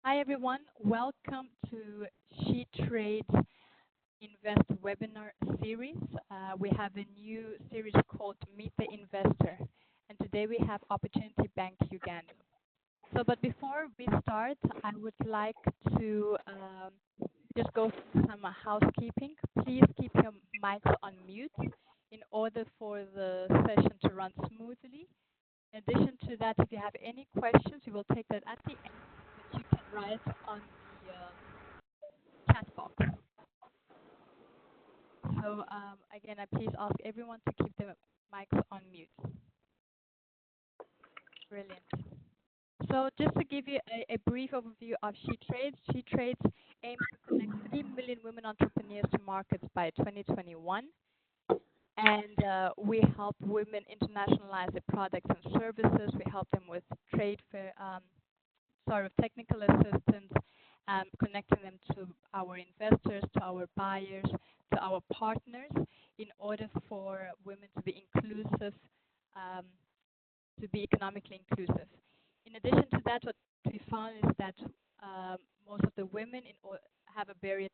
Hi everyone, welcome to SheTrades Invest webinar series. We have a new series called Meet the Investor, and today we have Opportunity Bank Uganda. But before we start, I would like to just go through some housekeeping. Please keep your mics on mute in order for the session to run smoothly. In addition to that, if you have any questions, we will take that at the end, but you can write on the chat box. So again, I please ask everyone to keep the mics on mute. Brilliant. So just to give you a brief overview of SheTrades, SheTrades aims to connect 3 million women entrepreneurs to markets by 2021. And we help women internationalize their products and services. We help them with trade fair, sort of technical assistance, connecting them to our investors, to our buyers, to our partners, in order for women to be inclusive, to be economically inclusive. In addition to that, what we found is that most of the women have a barrier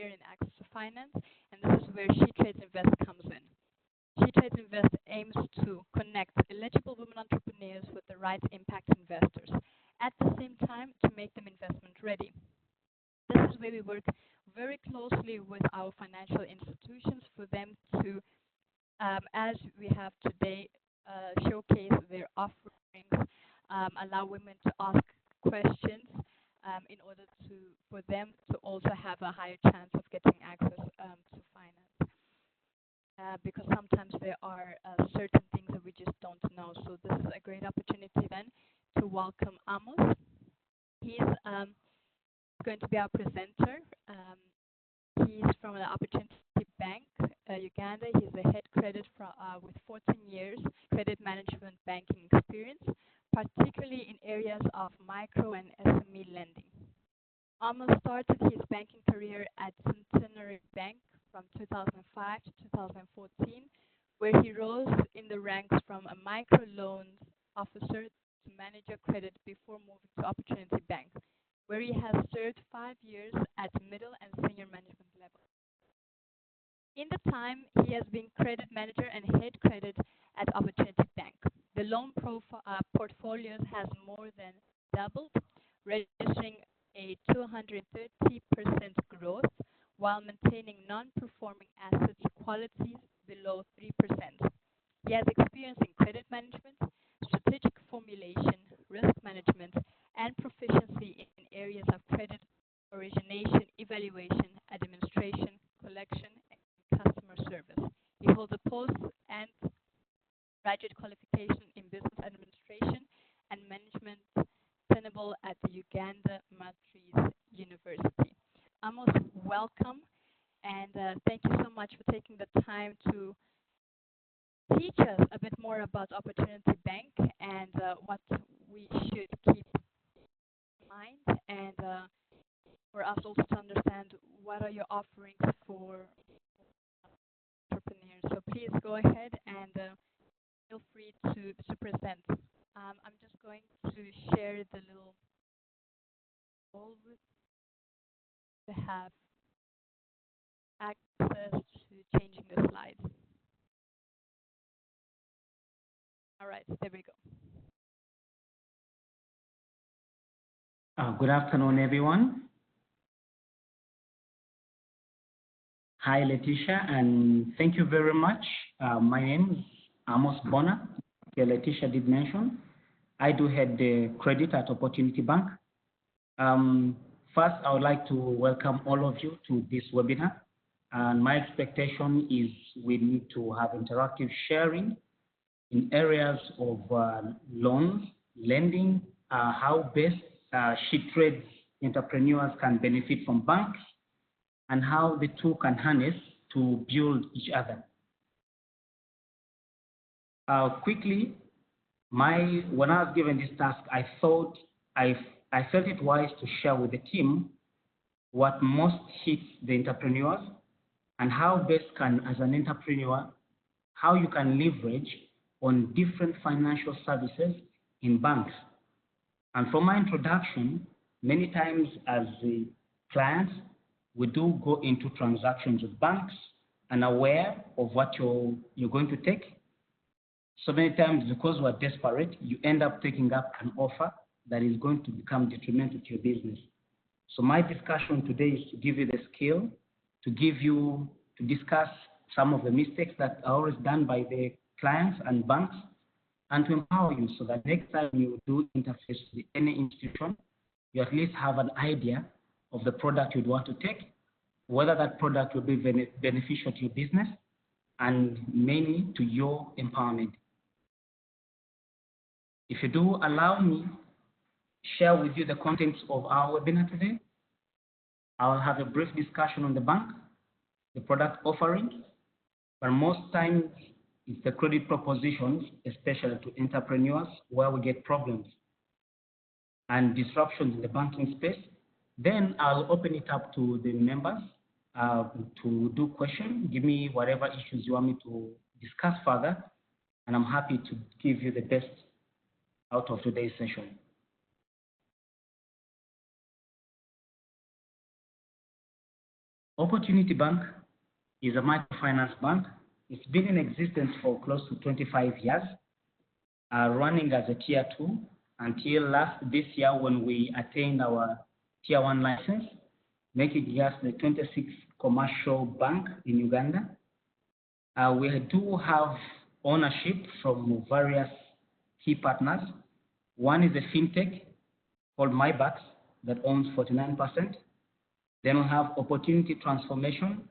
in access to finance, and this is where SheTrades Invest comes in. SheTrades Invest aims to connect eligible women entrepreneurs with the right impact investors, at the same time to make them investment ready. This is where we work very closely with our financial institutions for them to, as we have today, showcase their offerings, allow women to ask questions in order for them to also have a higher chance of getting access to finance. Because sometimes there are certain things that we just don't know. So this is a great opportunity then to welcome Amos. He's going to be our presenter. He's from the Opportunity Bank Uganda. He's the head credit with 14 years credit management banking experience, particularly in areas of micro and SME lending. Amos started his banking career at Centenary Bank from 2005 to 2014, where he rose in the ranks from a microloans officer to manager credit before moving to Opportunity Bank, where he has served 5 years at middle and senior management level. In the time, he has been credit manager and head credit at Opportunity Bank. The loan portfolios has more than doubled, registering a 230% growth while maintaining non-performing assets qualities below 3%. He has experience in credit management, strategic formulation, risk management, and proficiency in areas of credit origination, evaluation, administration, collection, and customer service. He holds a post and graduate qualification in business administration and management tenable at the Uganda Matrice University. Amos, welcome, and thank you so much for taking the time to teach us a bit more about Opportunity Bank and what we should keep in mind, and for us also to understand what are your offerings for entrepreneurs. So please go ahead and feel free to present. I'm just going to share the little poll to have access to changing the slides. All right, there we go. Good afternoon, everyone. Hi, Letitia, and thank you very much. My name is Amos Bona. Letitia did mention. I do head the credit at Opportunity Bank. First, I would like to welcome all of you to this webinar. And my expectation is we need to have interactive sharing in areas of loans, lending, how best SheTrades entrepreneurs can benefit from banks, and how the two can harness to build each other. Quickly, when I was given this task, I felt it wise to share with the team what most hits the entrepreneurs and how best can, as an entrepreneur, how you can leverage on different financial services in banks. And for my introduction, Many times as the clients, we do go into transactions with banks and aware of what you're going to take. So many times, because we're desperate, you end up taking up an offer that is going to become detrimental to your business. So my discussion today is to give you the skill, to discuss some of the mistakes that are always done by the clients and banks, and to empower you so that next time you do interface with any institution, you at least have an idea of the product you'd want to take, whether that product will be beneficial to your business, and mainly to your empowerment. If you do allow me share with you the contents of our webinar today, I'll have a brief discussion on the bank, the product offering, but most times it's the credit propositions, especially to entrepreneurs, where we get problems and disruptions in the banking space. Then I'll open it up to the members to do questions. Give me whatever issues you want me to discuss further, and I'm happy to give you the best out of today's session. Opportunity Bank is a microfinance bank. It's been in existence for close to 25 years, running as a Tier 2 until this year when we attained our Tier 1 license, making us the 26th commercial bank in Uganda. We do have ownership from various key partners. One is a fintech called MyBucks that owns 49%. Then we have Opportunity Transformation,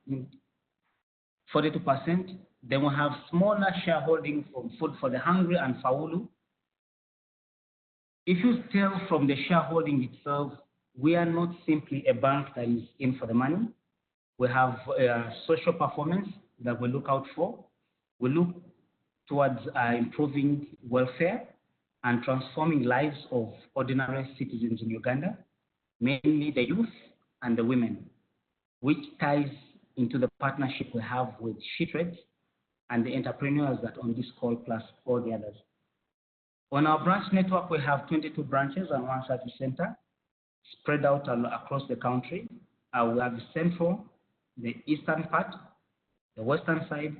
42%. Then we have smaller shareholding from Food for the Hungry and Faulu. If you tell from the shareholding itself, we are not simply a bank that is in for the money. We have social performance that we look out for. We look towards improving welfare and transforming lives of ordinary citizens in Uganda, mainly the youth and the women, which ties into the partnership we have with SheTrades and the entrepreneurs that on this call, plus all the others. On our branch network, we have 22 branches and one service center spread out across the country. We have the central, the eastern part, the western side,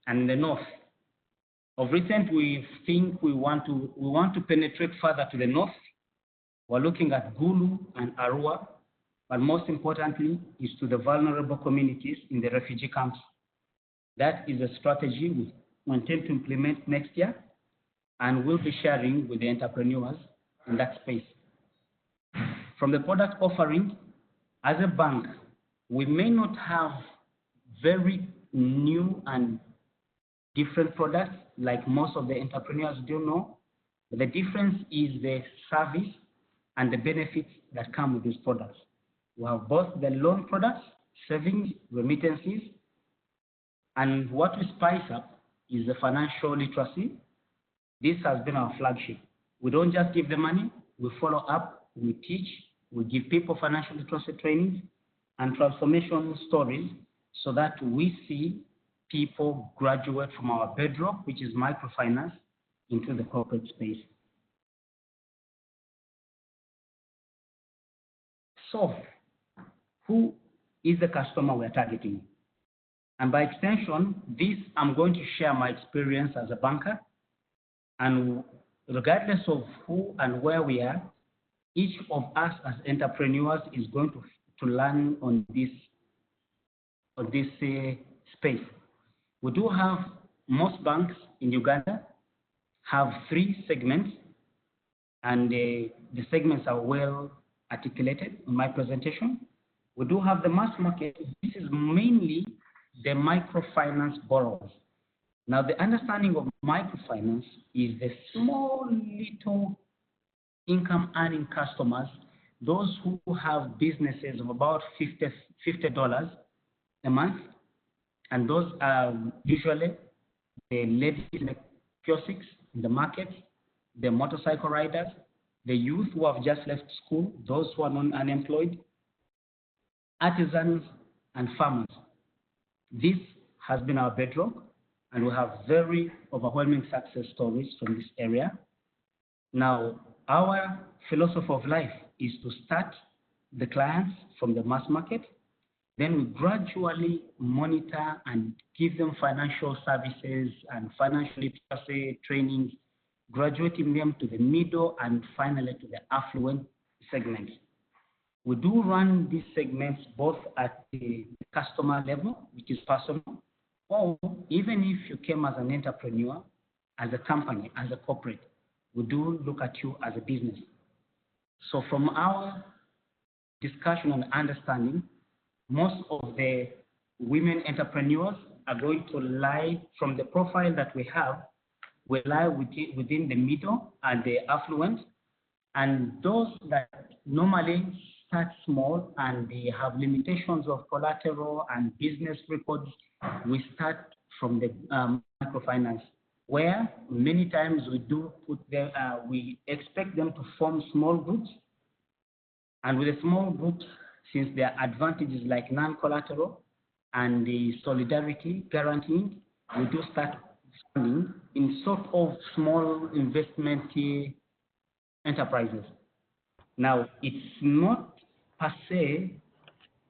and the north. Of recent, we think we want to penetrate further to the north. We're looking at Gulu and Arua, but most importantly is to the vulnerable communities in the refugee camps. That is a strategy we intend to implement next year, and we'll be sharing with the entrepreneurs in that space. From the product offering, as a bank, we may not have very new and different products like most of the entrepreneurs do know, but the difference is the service and the benefits that come with these products. We have both the loan products, savings, remittances, and what we spice up is the financial literacy. This has been our flagship. We don't just give the money, we follow up, we teach, we give people financial literacy trainings and transformation stories so that we see people graduate from our bedrock, which is microfinance, into the corporate space. So, who is the customer we're targeting? And by extension, I'm going to share my experience as a banker. And regardless of who and where we are, each of us as entrepreneurs is going to learn on this space. We do have, most banks in Uganda have 3 segments, and the segments are well articulated in my presentation. We do have the mass market. This is mainly the microfinance borrowers. Now, the understanding of microfinance is the small little income earning customers, those who have businesses of about $50 a month, and those are usually the ladies in the kiosks, in the markets, the motorcycle riders, the youth who have just left school, those who are unemployed, artisans, and farmers. This has been our bedrock, and we have very overwhelming success stories from this area. Now, Our philosophy of life is to start the clients from the mass market, then we gradually monitor and give them financial services and financial literacy trainings, graduating them to the middle and finally to the affluent segments. We do run these segments both at the customer level, which is personal, or even if you came as an entrepreneur, as a company, as a corporate, we do look at you as a business. So from our discussion and understanding, most of the women entrepreneurs are going to lie from the profile that we have, we lie within the middle and the affluent, and those that normally start small and they have limitations of collateral and business records, we start from the microfinance, where many times we do put them, we expect them to form small groups, and with the small groups, since their advantages like non-collateral and the solidarity guaranteeing, we do start funding in sort of small investment enterprises. Now, it's not per se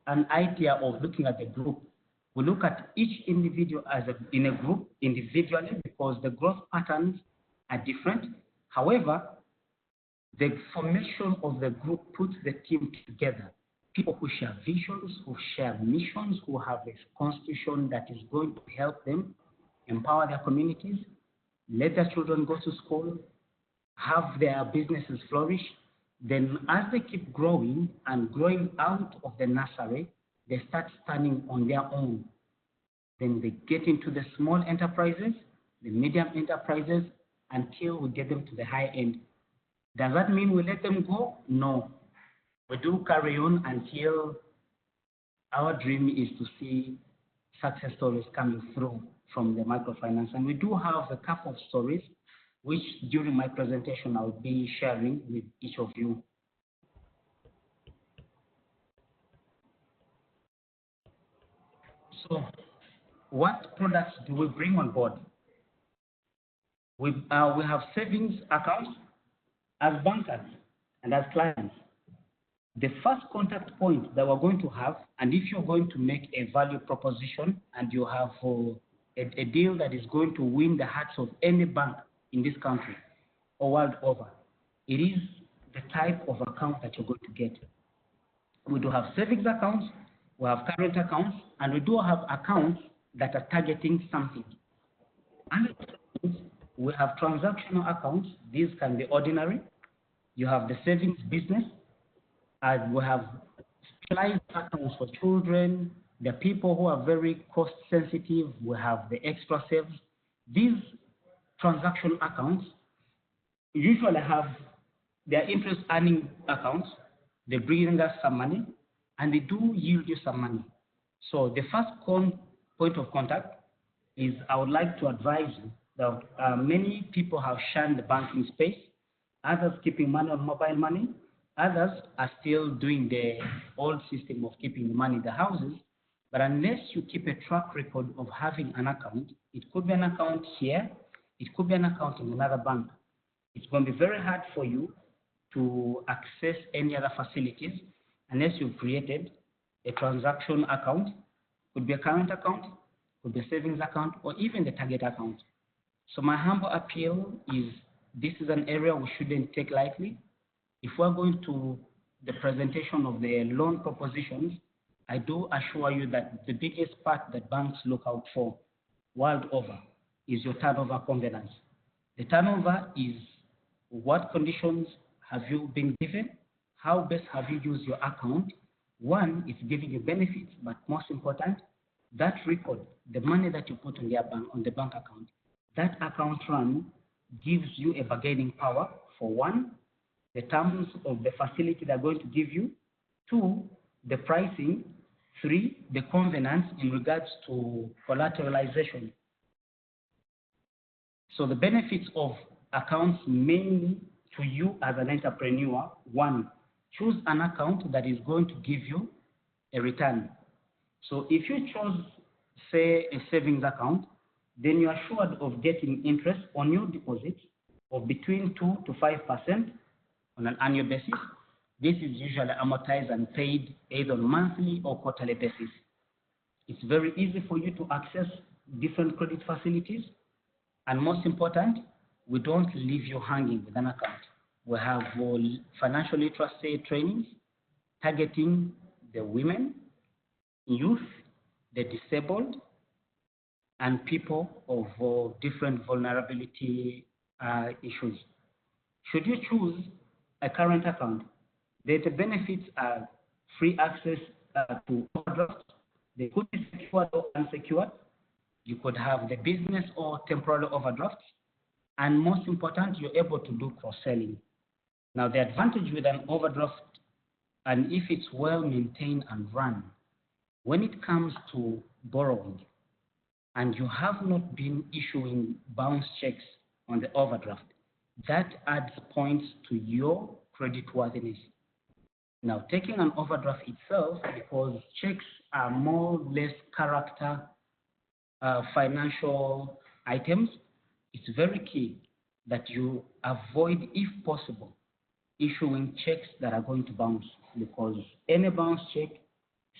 an idea of looking at the group. We look at each individual in a group individually because the growth patterns are different. However, the formation of the group puts the team together. People who share visions, who share missions, who have a constitution that is going to help them empower their communities, let their children go to school, have their businesses flourish. Then as they keep growing and growing out of the nursery, they start standing on their own. Then they get into the small enterprises, the medium enterprises, until we get them to the high end. Does that mean we let them go? No. We do carry on until our dream is to see success stories coming through from the microfinance. And we do have a couple of stories which during my presentation I'll be sharing with each of you. So what products do we bring on board? We have savings accounts as bankers and as clients. The first contact point that we're going to have, and if you're going to make a value proposition and you have a deal that is going to win the hearts of any bank in this country or world over, it is the type of account that you're going to get. We do have savings accounts, we have current accounts, and we do have accounts that are targeting something. And we have transactional accounts. These can be ordinary. You have the savings business, and we have specialized accounts for children, the people who are very cost sensitive. We have the extra saves. These transaction accounts usually have their interest earning accounts. They bring us some money and they do yield you some money. So the first point of contact is I would like to advise you that many people have shunned the banking space, others keeping money on mobile money, others are still doing the old system of keeping the money in the houses. But unless you keep a track record of having an account, it could be an account here, it could be an account in another bank. It's going to be very hard for you to access any other facilities unless you've created a transaction account. Could be a current account, could be a savings account, or even the target account. So my humble appeal is this is an area we shouldn't take lightly. If we're going to the presentation of the loan propositions, I do assure you that the biggest part that banks look out for world over is your turnover covenants. The turnover is what conditions have you been given, how best have you used your account. One, it's giving you benefits, but most important, that record, the money that you put on the bank account, that account run gives you a bargaining power for one, the terms of the facility they're going to give you, two, the pricing, three, the covenants in regards to collateralization. So the benefits of accounts mainly to you as an entrepreneur, one, choose an account that is going to give you a return. So if you chose, say, a savings account, then you are assured of getting interest on your deposits of between 2 to 5%, on an annual basis. This is usually amortized and paid either on monthly or quarterly basis. It's very easy for you to access different credit facilities. And most important, we don't leave you hanging with an account. We have financial literacy trainings targeting the women, youth, the disabled, and people of different vulnerability issues. Should you choose a current account, the benefits are free access to overdrafts. They could be secured or unsecured. You could have the business or temporary overdrafts. And most important, you're able to do cross-selling. Now, the advantage with an overdraft, and if it's well maintained and run, when it comes to borrowing, and you have not been issuing bounce checks on the overdraft, that adds points to your creditworthiness. Now, taking an overdraft itself, because checks are more or less character financial items, it's very key that you avoid, if possible, issuing checks that are going to bounce, because any bounce check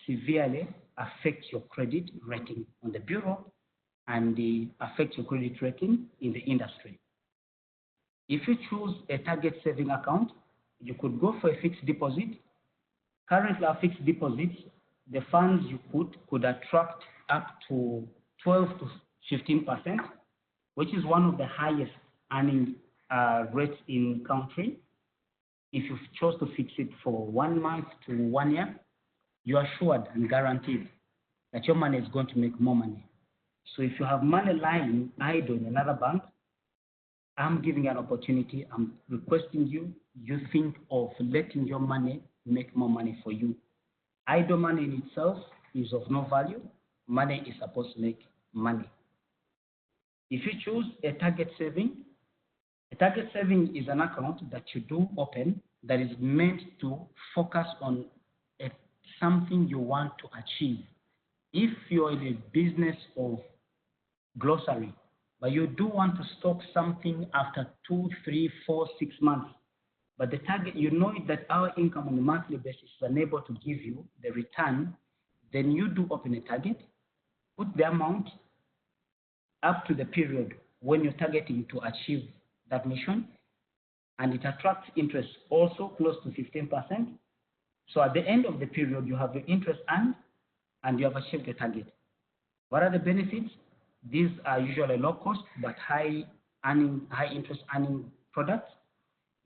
severely affects your credit rating on the bureau and affects your credit rating in the industry. If you choose a target saving account, you could go for a fixed deposit. Currently, our fixed deposits, the funds you put could attract up to 12 to 15%, which is one of the highest earning rates in country. If you chose to fix it for 1 month to 1 year, you are assured and guaranteed that your money is going to make more money. So if you have money lying idle in another bank, I'm giving an opportunity. I'm requesting you think of letting your money make more money for you. Idle money in itself is of no value. Money is supposed to make money. If you choose a target saving is an account that you do open that is meant to focus on something you want to achieve. If you're in a business of grocery, but you do want to stock something after 2, 3, 4, 6 months, but the target, you know that our income on a monthly basis is unable to give you the return, then you do open a target, put the amount up to the period when you're targeting to achieve that mission, and it attracts interest also close to 15%. So at the end of the period, you have the interest earned and you have achieved the target. What are the benefits? These are usually low cost but high interest earning products.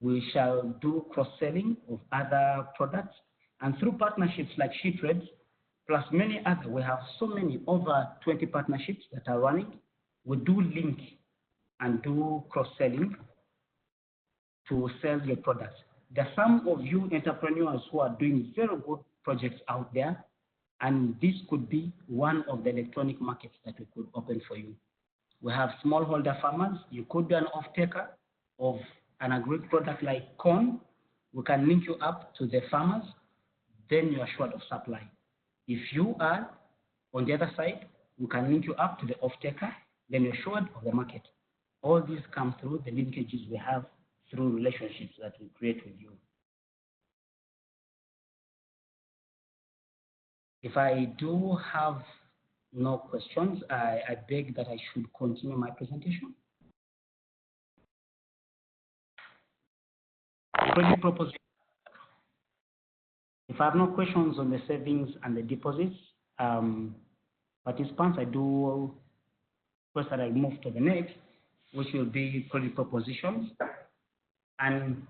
We shall do cross-selling of other products, and through partnerships like SheTrades, plus many other, we have so many, over 20 partnerships that are running. We do link and do cross-selling to sell your products. There are some of you entrepreneurs who are doing very good projects out there, and this could be one of the electronic markets that we could open for you. We have smallholder farmers. You could be an off-taker of an agri product like corn. We can link you up to the farmers, then you are assured of supply. If you are on the other side, we can link you up to the off-taker, then you're assured of the market. All these come through the linkages we have through relationships that we create with you. If I do have no questions, I beg that I should continue my presentation. Credit proposition. If I have no questions on the savings and the deposits, participants, I do request that I move to the next, which will be credit propositions. And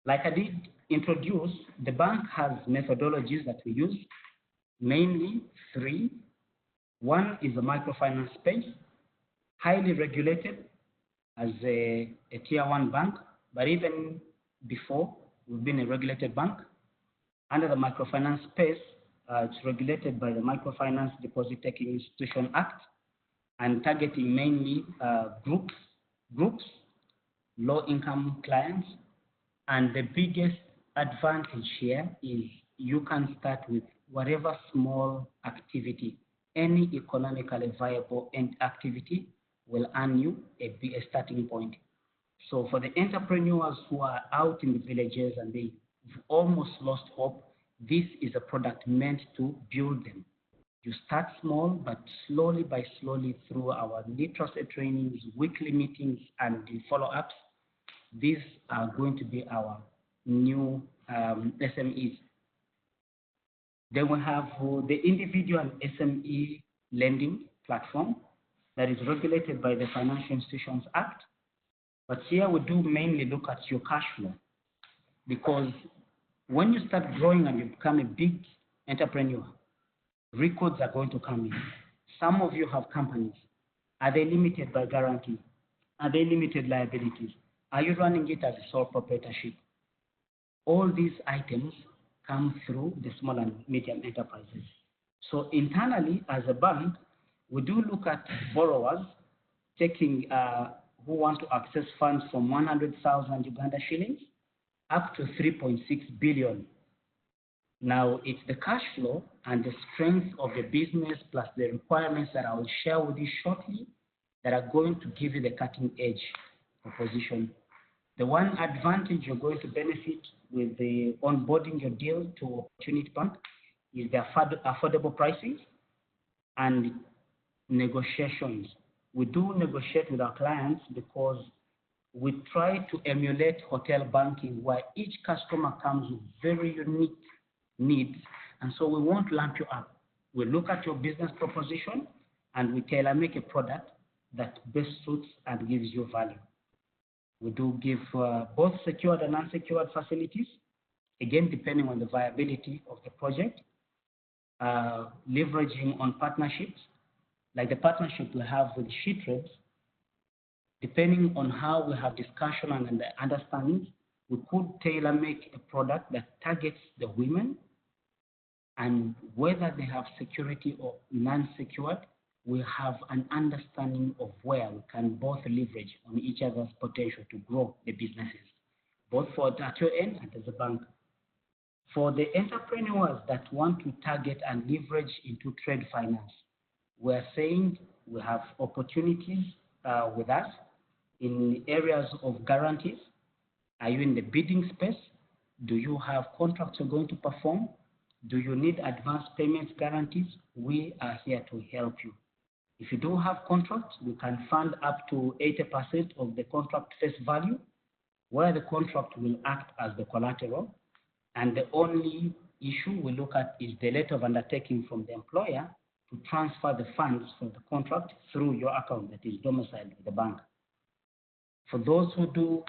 like I did introduce, the bank has methodologies that we use, mainly 3. One is the microfinance space, highly regulated as a tier 1 bank, but even before, we've been a regulated bank. Under the microfinance space, it's regulated by the Microfinance Deposit Taking Institution Act and targeting mainly groups, low-income clients. And the biggest advantage here is you can start with whatever small activity. Any economically viable activity will earn you a starting point. So for the entrepreneurs who are out in the villages and they've almost lost hope, this is a product meant to build them. You start small, but slowly by slowly through our literacy trainings, weekly meetings, and the follow-ups, these are going to be our new SMEs. Then we have the individual SME lending platform that is regulated by the Financial Institutions Act. But here we do mainly look at your cash flow, because when you start growing and you become a big entrepreneur, records are going to come in. Some of you have companies. Are they limited by guarantee? Are they limited liabilities? Are you running it as a sole proprietorship? All these items come through the small and medium enterprises. So internally, as a bank, we do look at borrowers taking who want to access funds from 100,000 Uganda shillings up to 3.6 billion. Now, it's the cash flow and the strength of the business plus the requirements that I will share with you shortly that are going to give you the cutting edge proposition. The one advantage you're going to benefit with the onboarding your deal to Opportunity Bank is the affordable pricing and negotiations. We do negotiate with our clients because we try to emulate hotel banking where each customer comes with very unique needs, and so we won't lump you up. We look at your business proposition and we tailor make a product that best suits and gives you value. We do give both secured and unsecured facilities, again depending on the viability of the project, leveraging on partnerships, like the partnership we have with SheTrades. Depending on how we have discussion and the understanding, we could tailor make a product that targets the women, and whether they have security or non-secured, we have an understanding of where we can both leverage on each other's potential to grow the businesses, both for at your end and as a bank. For the entrepreneurs that want to target and leverage into trade finance, we're saying we have opportunities with us in areas of guarantees. Are you in the bidding space? Do you have contracts you're going to perform? Do you need advance payments guarantees? We are here to help you. If you do have contracts, we can fund up to 80% of the contract face value, where the contract will act as the collateral. And the only issue we look at is the letter of undertaking from the employer to transfer the funds for the contract through your account that is domiciled with the bank. For those who do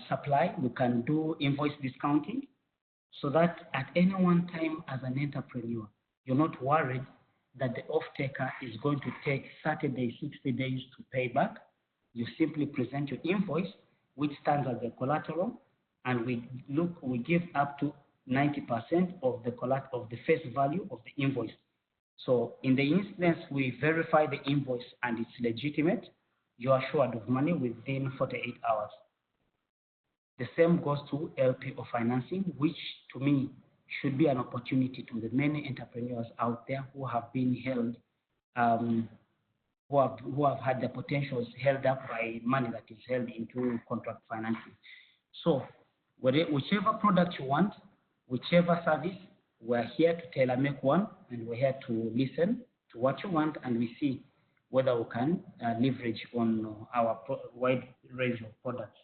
supply, we can do invoice discounting so that at any one time as an entrepreneur, you're not worried that the off-taker is going to take 30 days, 60 days to pay back. You simply present your invoice, which stands as the collateral, and we give up to 90% of the face value of the invoice. So in the instance we verify the invoice and it's legitimate, you are assured of money within 48 hours. The same goes to LPO financing, which to me should be an opportunity to the many entrepreneurs out there who have been held, who have had their potentials held up by money that is held into contract financing. So whichever product you want, whichever service, we're here to tailor make one, and we're here to listen to what you want, and we see whether we can leverage on our wide range of products.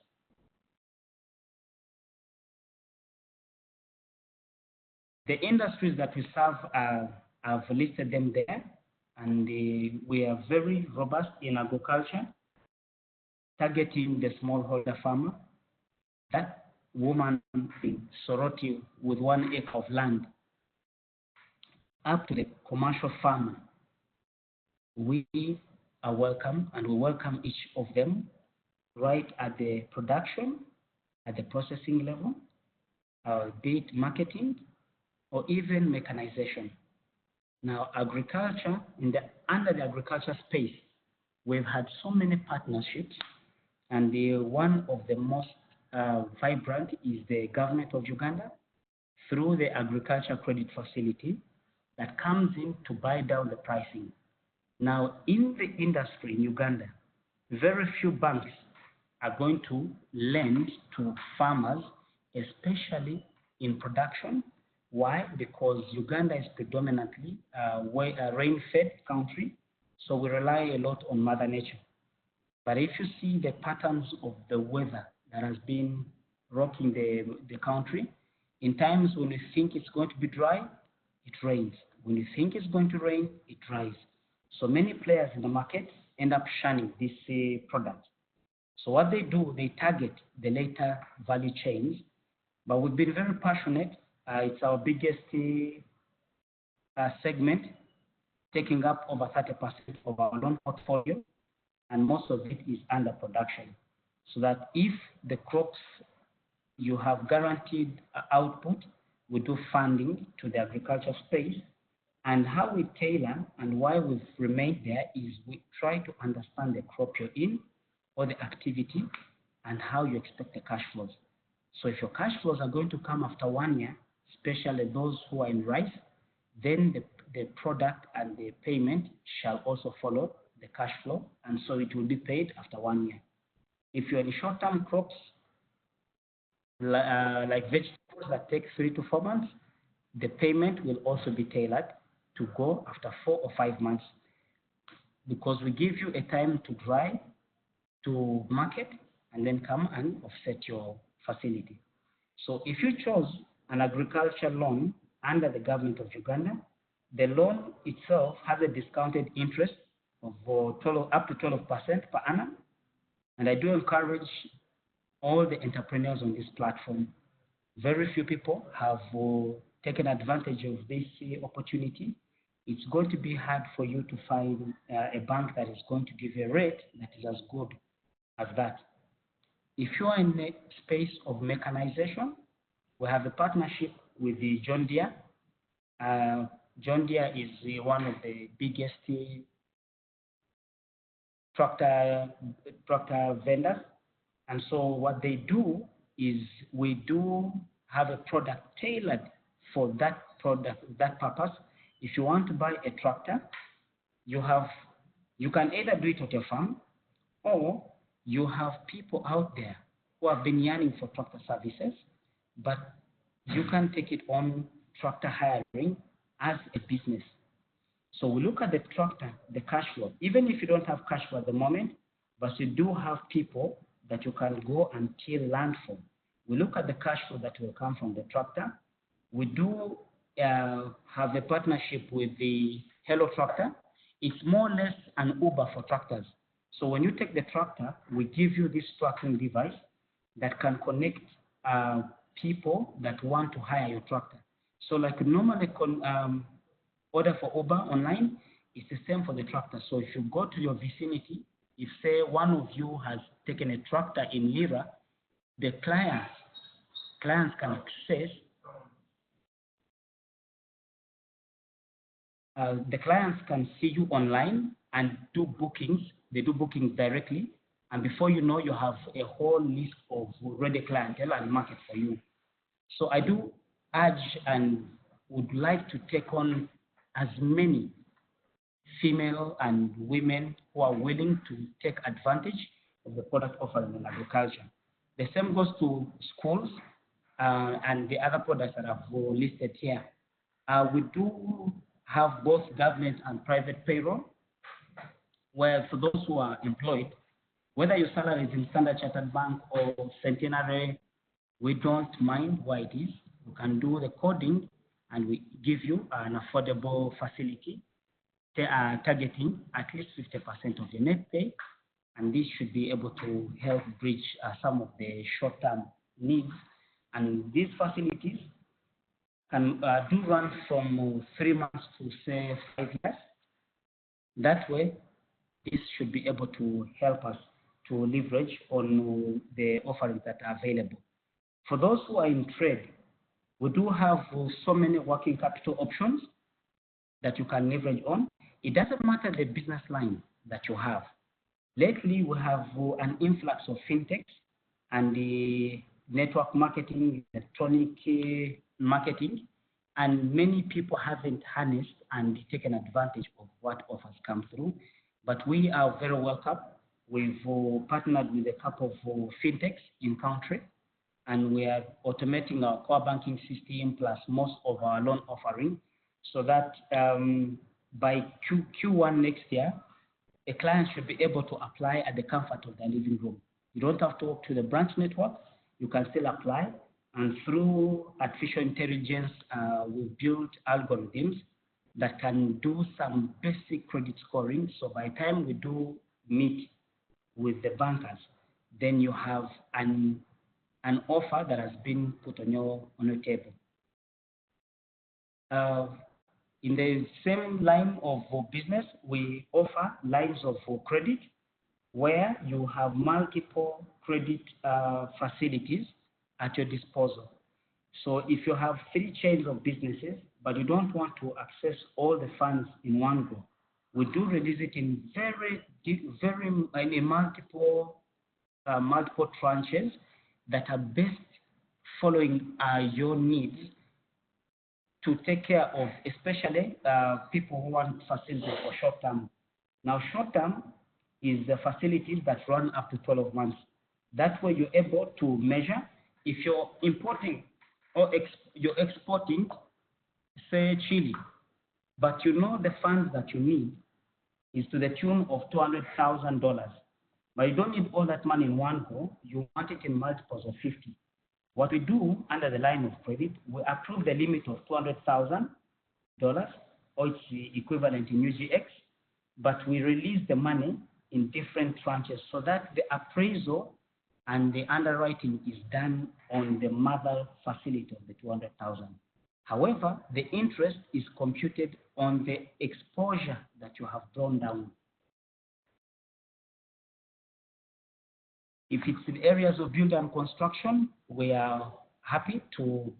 The industries that we serve, I've listed them there, and we are very robust in agriculture, targeting the smallholder farmer, that woman in Soroti with 1 acre of land, up to the commercial farmer. We are welcome, and we welcome each of them right at the production, at the processing level, be it marketing, or even mechanization. Now, agriculture, under the agriculture space, we've had so many partnerships, and one of the most vibrant is the government of Uganda through the agriculture credit facility that comes in to buy down the pricing. Now, in the industry in Uganda, very few banks are going to lend to farmers, especially in production. Why? Because Uganda is predominantly a rain-fed country, so we rely a lot on Mother Nature. But if you see the patterns of the weather that has been rocking the country, in times when you think it's going to be dry, it rains. When you think it's going to rain, it dries. So many players in the market end up shunning this product. So what they do, they target the later value chains. But we've been very passionate. It's our biggest segment, taking up over 30% of our loan portfolio, and most of it is under production. So that if the crops you have guaranteed output, we do funding to the agriculture space. And how we tailor and why we've remained there is we try to understand the crop you're in or the activity and how you expect the cash flows. So if your cash flows are going to come after 1 year, especially those who are in rice, then the product and the payment shall also follow the cash flow, and so it will be paid after 1 year. If you're in short-term crops, like vegetables that take 3 to 4 months, the payment will also be tailored to go after 4 or 5 months, because we give you a time to dry, to market, and then come and offset your facility. So if you chose an agriculture loan under the government of Uganda, the loan itself has a discounted interest of up to 12% per annum. And I do encourage all the entrepreneurs on this platform. Very few people have taken advantage of this opportunity. It's going to be hard for you to find a bank that is going to give you a rate that is as good as that. If you are in the space of mechanization, we have a partnership with the John Deere. John Deere is one of the biggest tractor vendors. And so what they do is we do have a product tailored for that purpose. If you want to buy a tractor, you can either do it at your farm, or you have people out there who have been yearning for tractor services, but you can take it on tractor hiring as a business. So we look at the tractor, the cash flow, even if you don't have cash flow at the moment, but you do have people that you can go and till land for. We look at the cash flow that will come from the tractor. We do have a partnership with the Hello Tractor. It's more or less an Uber for tractors. So when you take the tractor, we give you this tracking device that can connect people that want to hire your tractor. So like normally order for Uber online, it's the same for the tractor. So if you go to your vicinity, if say one of you has taken a tractor in Lira, the clients can access, the clients can see you online and do bookings. They do bookings directly, and before you know, you have a whole list of ready clientele and market for you. So I do urge and would like to take on as many female and women who are willing to take advantage of the product offering in agriculture. The same goes to schools and the other products that I've listed here. We do have both government and private payroll, where for those who are employed, whether your salary is in Standard Chartered Bank or Centenary, we don't mind where it is. We can do the coding and we give you an affordable facility targeting at least 50% of your net pay, and this should be able to help bridge some of the short-term needs. And these facilities can do run from 3 months to say 5 years. That way, this should be able to help us to leverage on the offerings that are available. For those who are in trade, we do have so many working capital options that you can leverage on. It doesn't matter the business line that you have. Lately, we have an influx of fintechs and the network marketing, electronic marketing, and many people haven't harnessed and taken advantage of what offers come through. But we are very welcome We've partnered with a couple of fintechs in country, and we are automating our core banking system plus most of our loan offering, so that by Q1 next year, a client should be able to apply at the comfort of their living room. You don't have to walk to the branch network. You can still apply. And through artificial intelligence, we've built algorithms that can do some basic credit scoring. So by the time we do meet with the bankers, then you have an offer that has been put on your table. In the same line of business, we offer lines of credit where you have multiple credit facilities at your disposal. So if you have 3 chains of businesses, but you don't want to access all the funds in one go, we do release it in multiple tranches that are best following your needs, to take care of, especially people who want facilities for short term. Now, short term is the facilities that run up to 12 months. That's where you're able to measure if you're importing or you're exporting, say, Chile, but you know the funds that you need is to the tune of $200,000. But you don't need all that money in one go. You want it in multiples of 50. What we do under the line of credit, we approve the limit of $200,000, or it's the equivalent in UGX, but we release the money in different tranches so that the appraisal and the underwriting is done on the mother facility of the 200,000. However, the interest is computed on the exposure that you have drawn down. If it's in areas of build and construction, we are happy to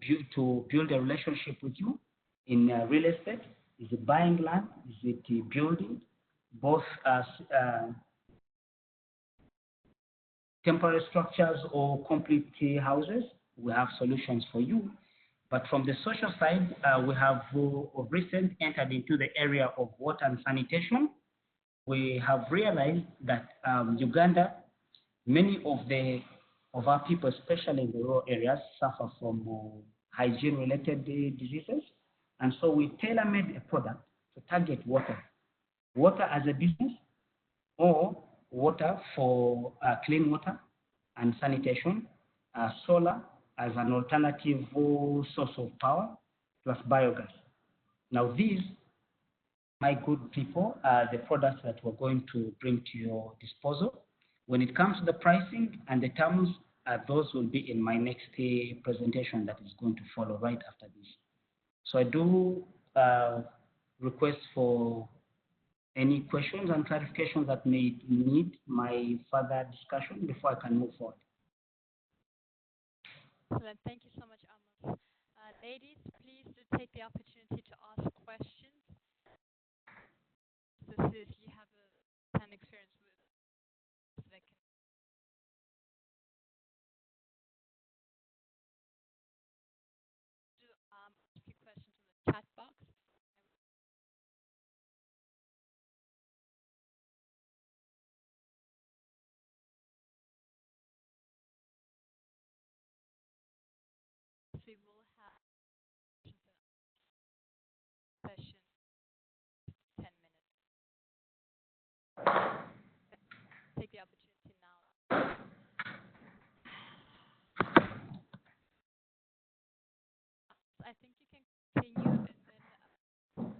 build a relationship with you. In real estate, is it buying land? Is it building? Both as temporary structures or complete houses, we have solutions for you. But from the social side, we have of recent entered into the area of water and sanitation. We have realized that Uganda, many of our people, especially in the rural areas, suffer from hygiene-related diseases. And so we tailor-made a product to target water. Water as a business, or water for clean water and sanitation, solar as an alternative source of power, plus biogas. Now these, my good people, are the products that we're going to bring to your disposal. When it comes to the pricing and the terms, those will be in my next presentation that is going to follow right after this. So I do request for any questions and clarifications that may need my further discussion before I can move forward. Excellent. Thank you so much, Amos. Ladies, please do take the opportunity to ask questions. This is, you have an experience with that can do ask you questions in the chat box. We will have session 10 minutes. Take the opportunity now. I think you can continue, and then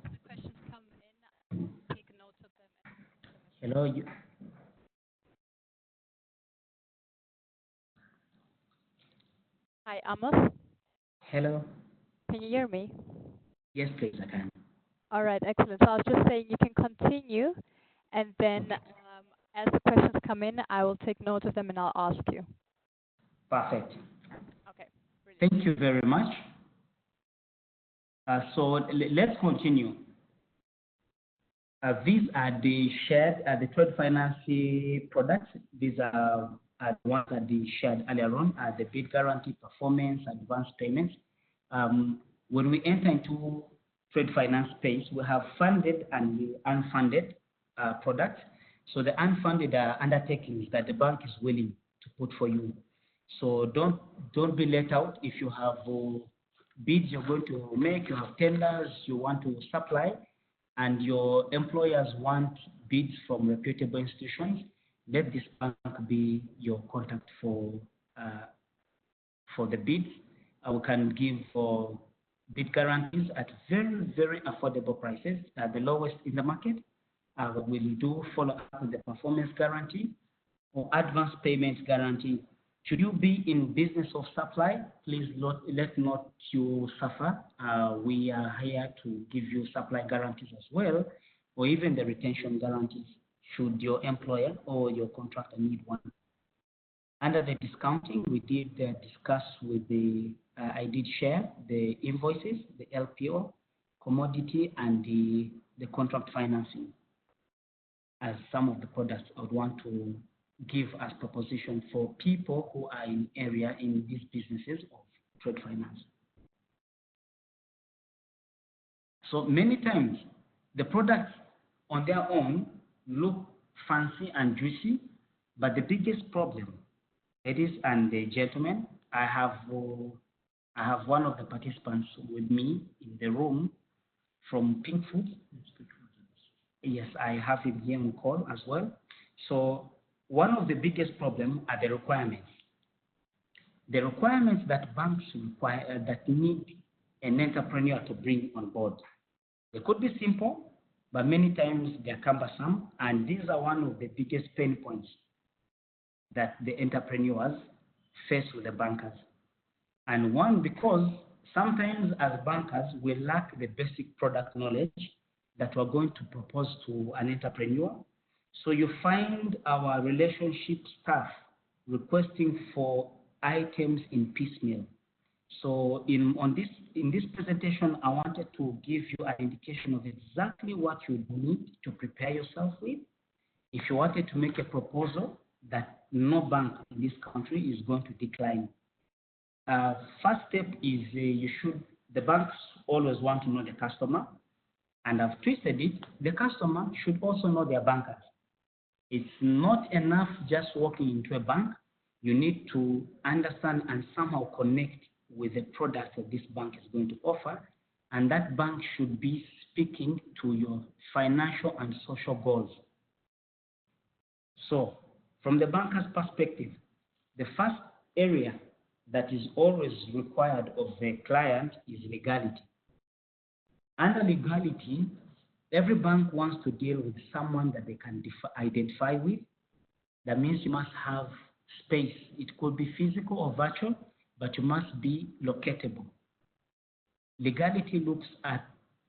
as the questions come in, take note of them. Hello. Hi, Amos. Hello. Can you hear me? Yes, please, I can. All right, excellent. So I was just saying you can continue, and then as the questions come in, I will take note of them and I'll ask you. Perfect. Okay. Brilliant. Thank you very much. So let's continue. These are the shared, the trade finance products. These are the ones that they shared earlier on, the bid guarantee, performance, advance payments. When we enter into trade finance space, we have funded and unfunded products. So the unfunded undertakings that the bank is willing to put for you. So don't be let out if you have bids you're going to make, you have tenders you want to supply, and your employers want bids from reputable institutions. Let this bank be your contact for the bids. We can give bid guarantees at very, very affordable prices, the lowest in the market. We'll do follow up with the performance guarantee or advance payment guarantee. Should you be in business of supply, please let not you suffer. We are here to give you supply guarantees as well, or even the retention guarantees should your employer or your contractor need one. Under the discounting, we did discuss with I did share the invoices, the LPO, commodity, and the contract financing as some of the products I would want to give as proposition for people who are in these businesses of trade finance. So many times, the products on their own look fancy and juicy, but the biggest problem, ladies and gentlemen, I have one of the participants with me in the room from Pink Food. Yes, I have him here on call as well. So one of the biggest problems are the requirements. The requirements that banks require that need an entrepreneur to bring on board. They could be simple, but many times they're cumbersome, and these are one of the biggest pain points that the entrepreneurs face with the bankers. And one, because sometimes as bankers, we lack the basic product knowledge that we're going to propose to an entrepreneur. So you find our relationship staff requesting for items in piecemeal. So in this presentation, I wanted to give you an indication of exactly what you need to prepare yourself with. If you wanted to make a proposal that no bank in this country is going to decline. First step is the banks always want to know the customer, and I've twisted it, the customer should also know their bankers. It's not enough just walking into a bank. You need to understand and somehow connect with the product that this bank is going to offer, and that bank should be speaking to your financial and social goals. So, from the banker's perspective, the first area that is always required of the client is legality. Under legality, every bank wants to deal with someone that they can identify with. That means you must have space. It could be physical or virtual, but you must be locatable. Legality looks at,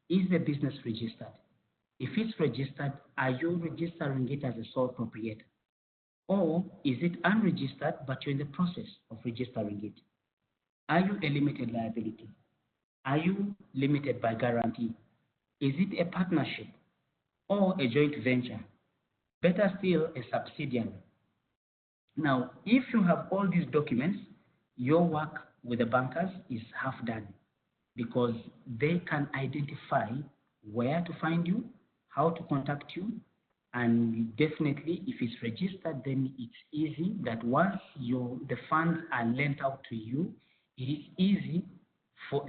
is the business registered? If it's registered, are you registering it as a sole proprietor? Or is it unregistered, but you're in the process of registering it? Are you a limited liability? Are you limited by guarantee? Is it a partnership or a joint venture? Better still, a subsidiary. Now, if you have all these documents, your work with the bankers is half done, because they can identify where to find you, how to contact you, and definitely if it's registered, then it's easy that once the funds are lent out to you, it is easy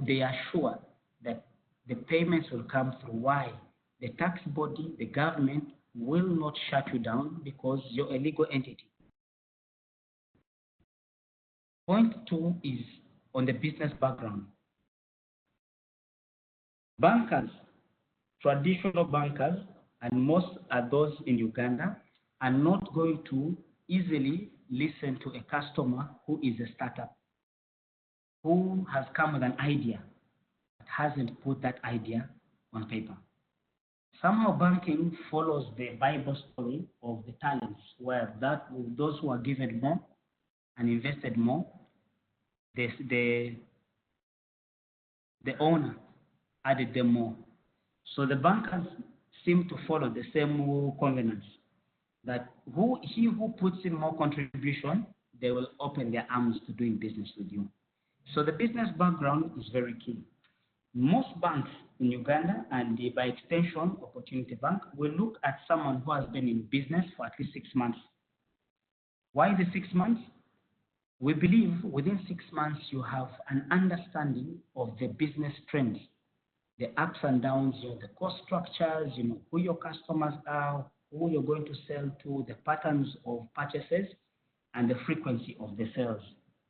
they are sure that the payments will come through. Why? The tax body, the government, will not shut you down because you're a legal entity. Point 2 is on the business background. Bankers, traditional bankers, and most are those in Uganda, are not going to easily listen to a customer who is a startup, who has come with an idea, but hasn't put that idea on paper. Somehow banking follows the Bible story of the talents, where those who are given more and invested more, the owner added them more. So the bankers seem to follow the same covenants, that he who puts in more contribution, they will open their arms to doing business with you. So the business background is very key. Most banks in Uganda and by extension Opportunity Bank will look at someone who has been in business for at least 6 months. Why the 6 months? We believe within 6 months you have an understanding of the business trends, the ups and downs, the cost structures, who your customers are, who you're going to sell to, the patterns of purchases, and the frequency of the sales,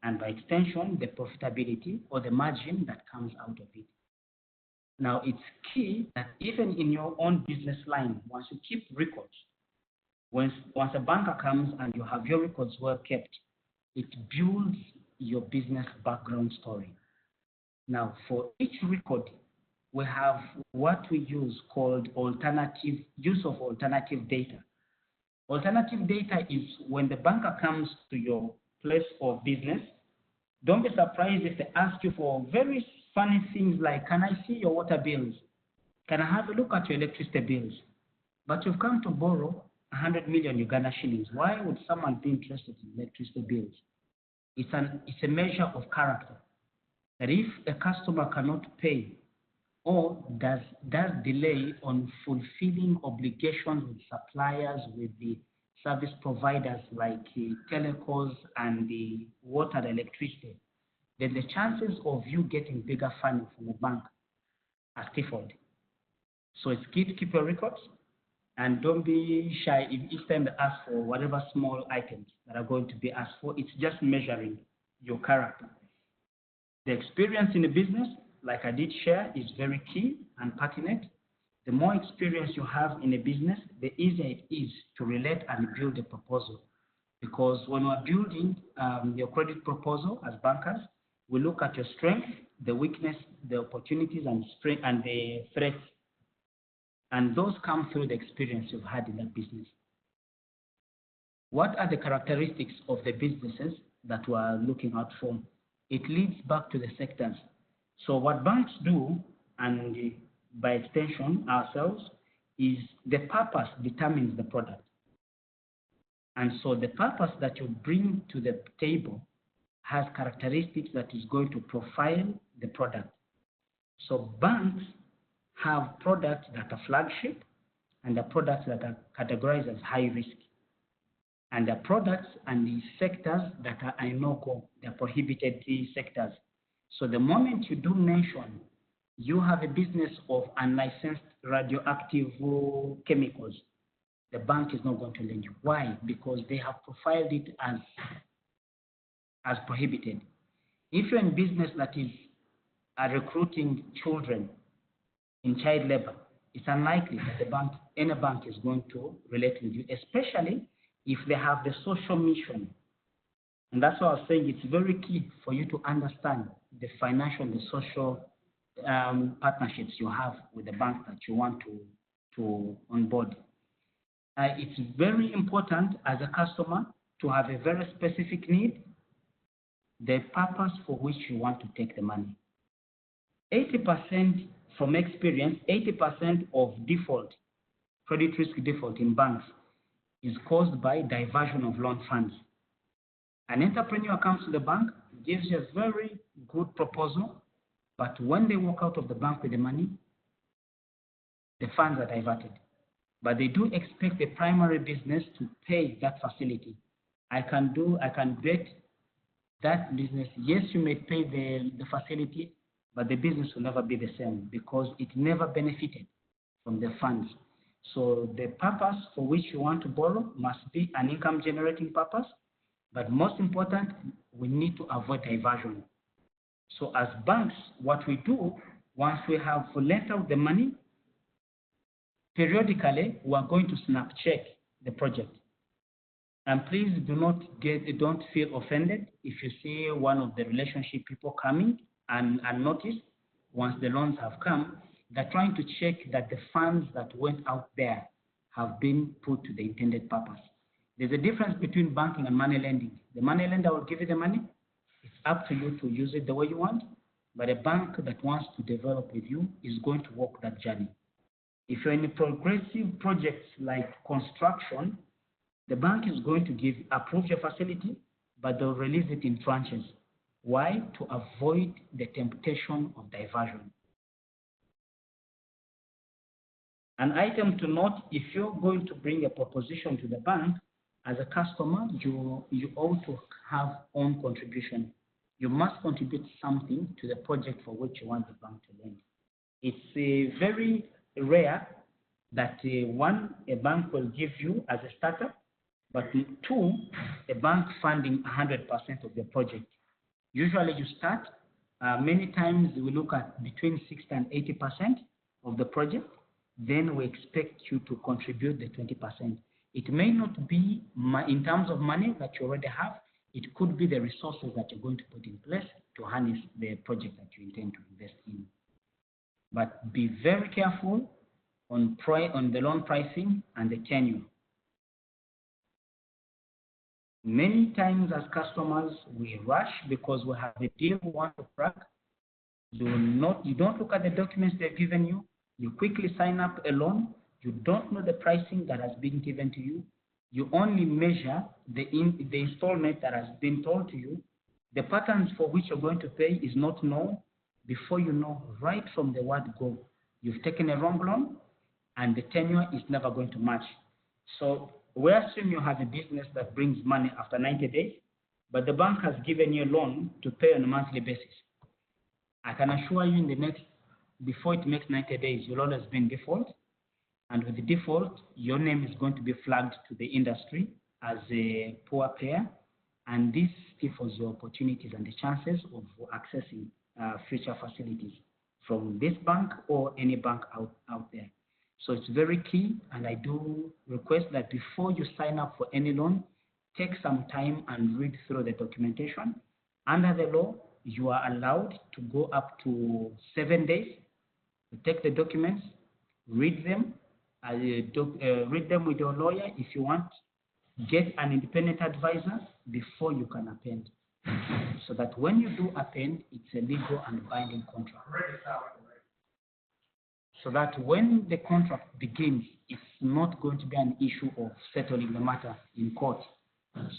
and by extension, the profitability or the margin that comes out of it. Now, it's key that even in your own business line, once you keep records, once a banker comes and you have your records well kept, it builds your business background story. Now, for each record, we have what we use called use of alternative data. Alternative data is when the banker comes to your place of business, don't be surprised if they ask you for very funny things like, can I see your water bills? Can I have a look at your electricity bills? But you've come to borrow 100 million Uganda shillings. Why would someone be interested in electricity bills? It's a measure of character. That if a customer cannot pay or does delay on fulfilling obligations with suppliers, with the service providers like the telecos and the water and electricity, then the chances of you getting bigger funding from the bank are stifled. So it's key to keep your records and don't be shy if each time they ask for whatever small items that are going to be asked for. It's just measuring your character. The experience in the business, like I did share, is very key and pertinent. The more experience you have in a business, the easier it is to relate and build a proposal. Because when we're building your credit proposal as bankers, we look at your strength, the weakness, the opportunities, and the threats. And those come through the experience you've had in that business. What are the characteristics of the businesses that we're looking out for? It leads back to the sectors. So what banks do, and by extension ourselves, is the purpose determines the product. And so the purpose that you bring to the table has characteristics that is going to profile the product. So banks have products that are flagship and the products that are categorized as high risk. And the products and the sectors that are no-go, they're prohibited sectors. So the moment you do mention you have a business of unlicensed radioactive chemicals, the bank is not going to lend you. Why? Because they have profiled it as prohibited. If you're in business that is recruiting children in child labor, it's unlikely that any bank is going to relate with you, especially if they have the social mission. And that's why I was saying it's very key for you to understand the financial and the social partnerships you have with the bank that you want to onboard. It's very important as a customer to have a very specific need, the purpose for which you want to take the money. 80% from experience, 80% of default, credit risk default in banks is caused by diversion of loan funds. An entrepreneur comes to the bank, gives you a very good proposal, but when they walk out of the bank with the money, the funds are diverted. But they do expect the primary business to pay that facility. I can bet that business, yes, you may pay the facility, but the business will never be the same because it never benefited from the funds. So the purpose for which you want to borrow must be an income generating purpose, but most important, we need to avoid diversion. So as banks, what we do, once we have lent out the money, periodically, we are going to snap check the project. And please don't feel offended if you see one of the relationship people coming and notice once the loans have come, they're trying to check that the funds that went out there have been put to the intended purpose. There's a difference between banking and money lending. The money lender will give you the money. It's up to you to use it the way you want. But a bank that wants to develop with you is going to walk that journey. If you're in a progressive projects like construction, the bank is going to approve your facility, but they'll release it in tranches. Why? To avoid the temptation of diversion. An item to note, if you're going to bring a proposition to the bank, as a customer, you ought to have own contribution. You must contribute something to the project for which you want the bank to lend. It's very rare that one, a bank will give you as a startup, but two, a bank funding 100% of the project. Usually you start, many times we look at between 60 and 80% of the project, then we expect you to contribute the 20%. It may not be in terms of money that you already have, it could be the resources that you're going to put in place to harness the project that you intend to invest in. But be very careful on the loan pricing and the tenure. Many times as customers, we rush because we have a deal we want to crack. You don't look at the documents they've given you. You quickly sign up a loan. You don't know the pricing that has been given to you. You only measure the installment that has been told to you. The patterns for which you're going to pay is not known. Before you know, right from the word go, you've taken a wrong loan and the tenure is never going to match. So we assume you have a business that brings money after 90 days, but the bank has given you a loan to pay on a monthly basis. I can assure you before it makes 90 days, you'll always be in default. And with the default, your name is going to be flagged to the industry as a poor payer. And this stifles your opportunities and the chances of accessing future facilities from this bank or any bank out there. So it's very key, and I do request that before you sign up for any loan, take some time and read through the documentation. Under the law, you are allowed to go up to 7 days to take the documents, read them, read them with your lawyer if you want. Get an independent advisor before you can append, so that when you do append, it's a legal and binding contract. So that when the contract begins, it's not going to be an issue of settling the matter in court.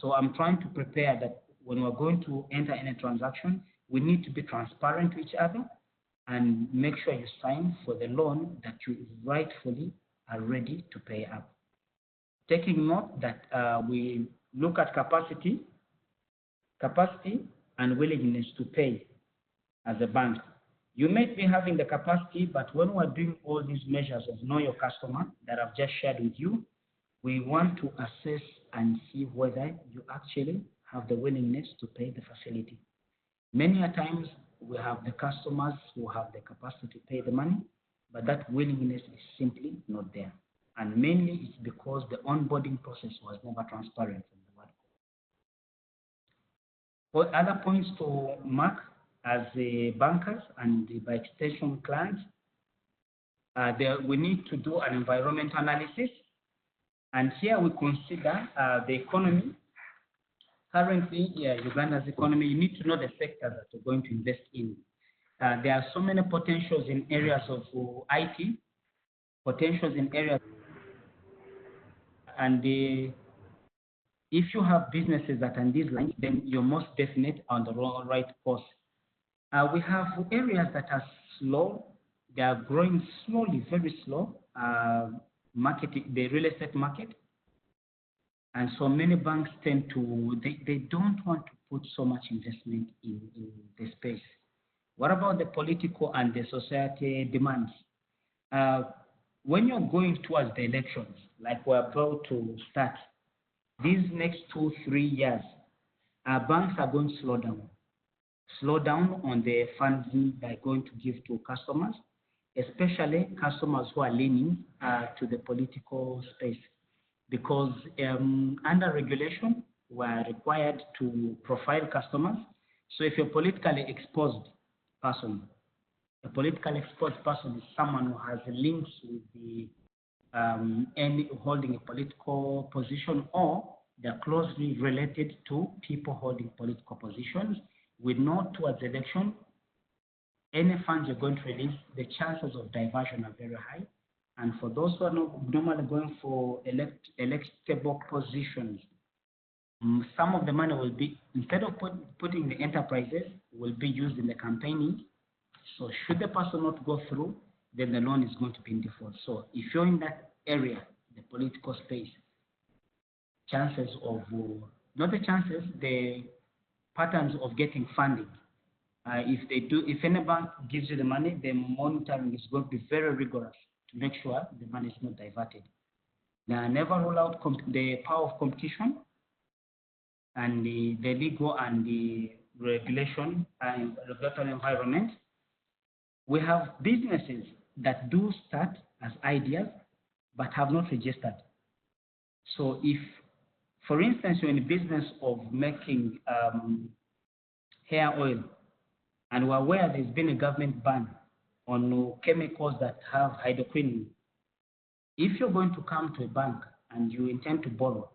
So I'm trying to prepare that when we're going to enter any transaction, we need to be transparent to each other and make sure you sign for the loan that you rightfully are ready to pay up. Taking note that we look at capacity and willingness to pay as a bank. You may be having the capacity, but when we're doing all these measures of know your customer that I've just shared with you, we want to assess and see whether you actually have the willingness to pay the facility. Many a times we have the customers who have the capacity to pay the money, but that willingness is simply not there. And mainly it's because the onboarding process was never transparent from the word go. For other points to mark as bankers and by extension clients, we need to do an environmental analysis. And here we consider the economy. Currently, Uganda's economy, you need to know the sectors that you're going to invest in. There are so many potentials in areas of IT, potentials in areas, and if you have businesses that are in these lines, then you're most definite on the right course. We have areas that are slow. They are growing slowly, very slow, the real estate market. And so many banks tend to, they don't want to put so much investment in the space. What about the political and the society demands? When you're going towards the elections, like we're about to start, these next 2-3 years, banks are going to slow down on the funding they're going to give to customers, especially customers who are leaning to the political space. Because under regulation, we're required to profile customers. So if you're a politically exposed person is someone who has links with the holding a political position, or they're closely related to people holding political positions. We know towards election, any funds you're going to release, the chances of diversion are very high. And for those who are not normally going for electable positions, some of the money will be, instead of putting the enterprises, will be used in the campaigning. So should the person not go through, then the loan is going to be in default. So if you're in that area, the political space, chances of, not the chances, the patterns of getting funding. If any bank gives you the money, the monitoring is going to be very rigorous to make sure the money is not diverted. Now, never rule out the power of competition and the legal and the regulation and regulatory environment. We have businesses that do start as ideas but have not registered. So if, for instance, you're in the business of making hair oil, and we're aware there's been a government ban on chemicals that have hydroquinone, if you're going to come to a bank and you intend to borrow,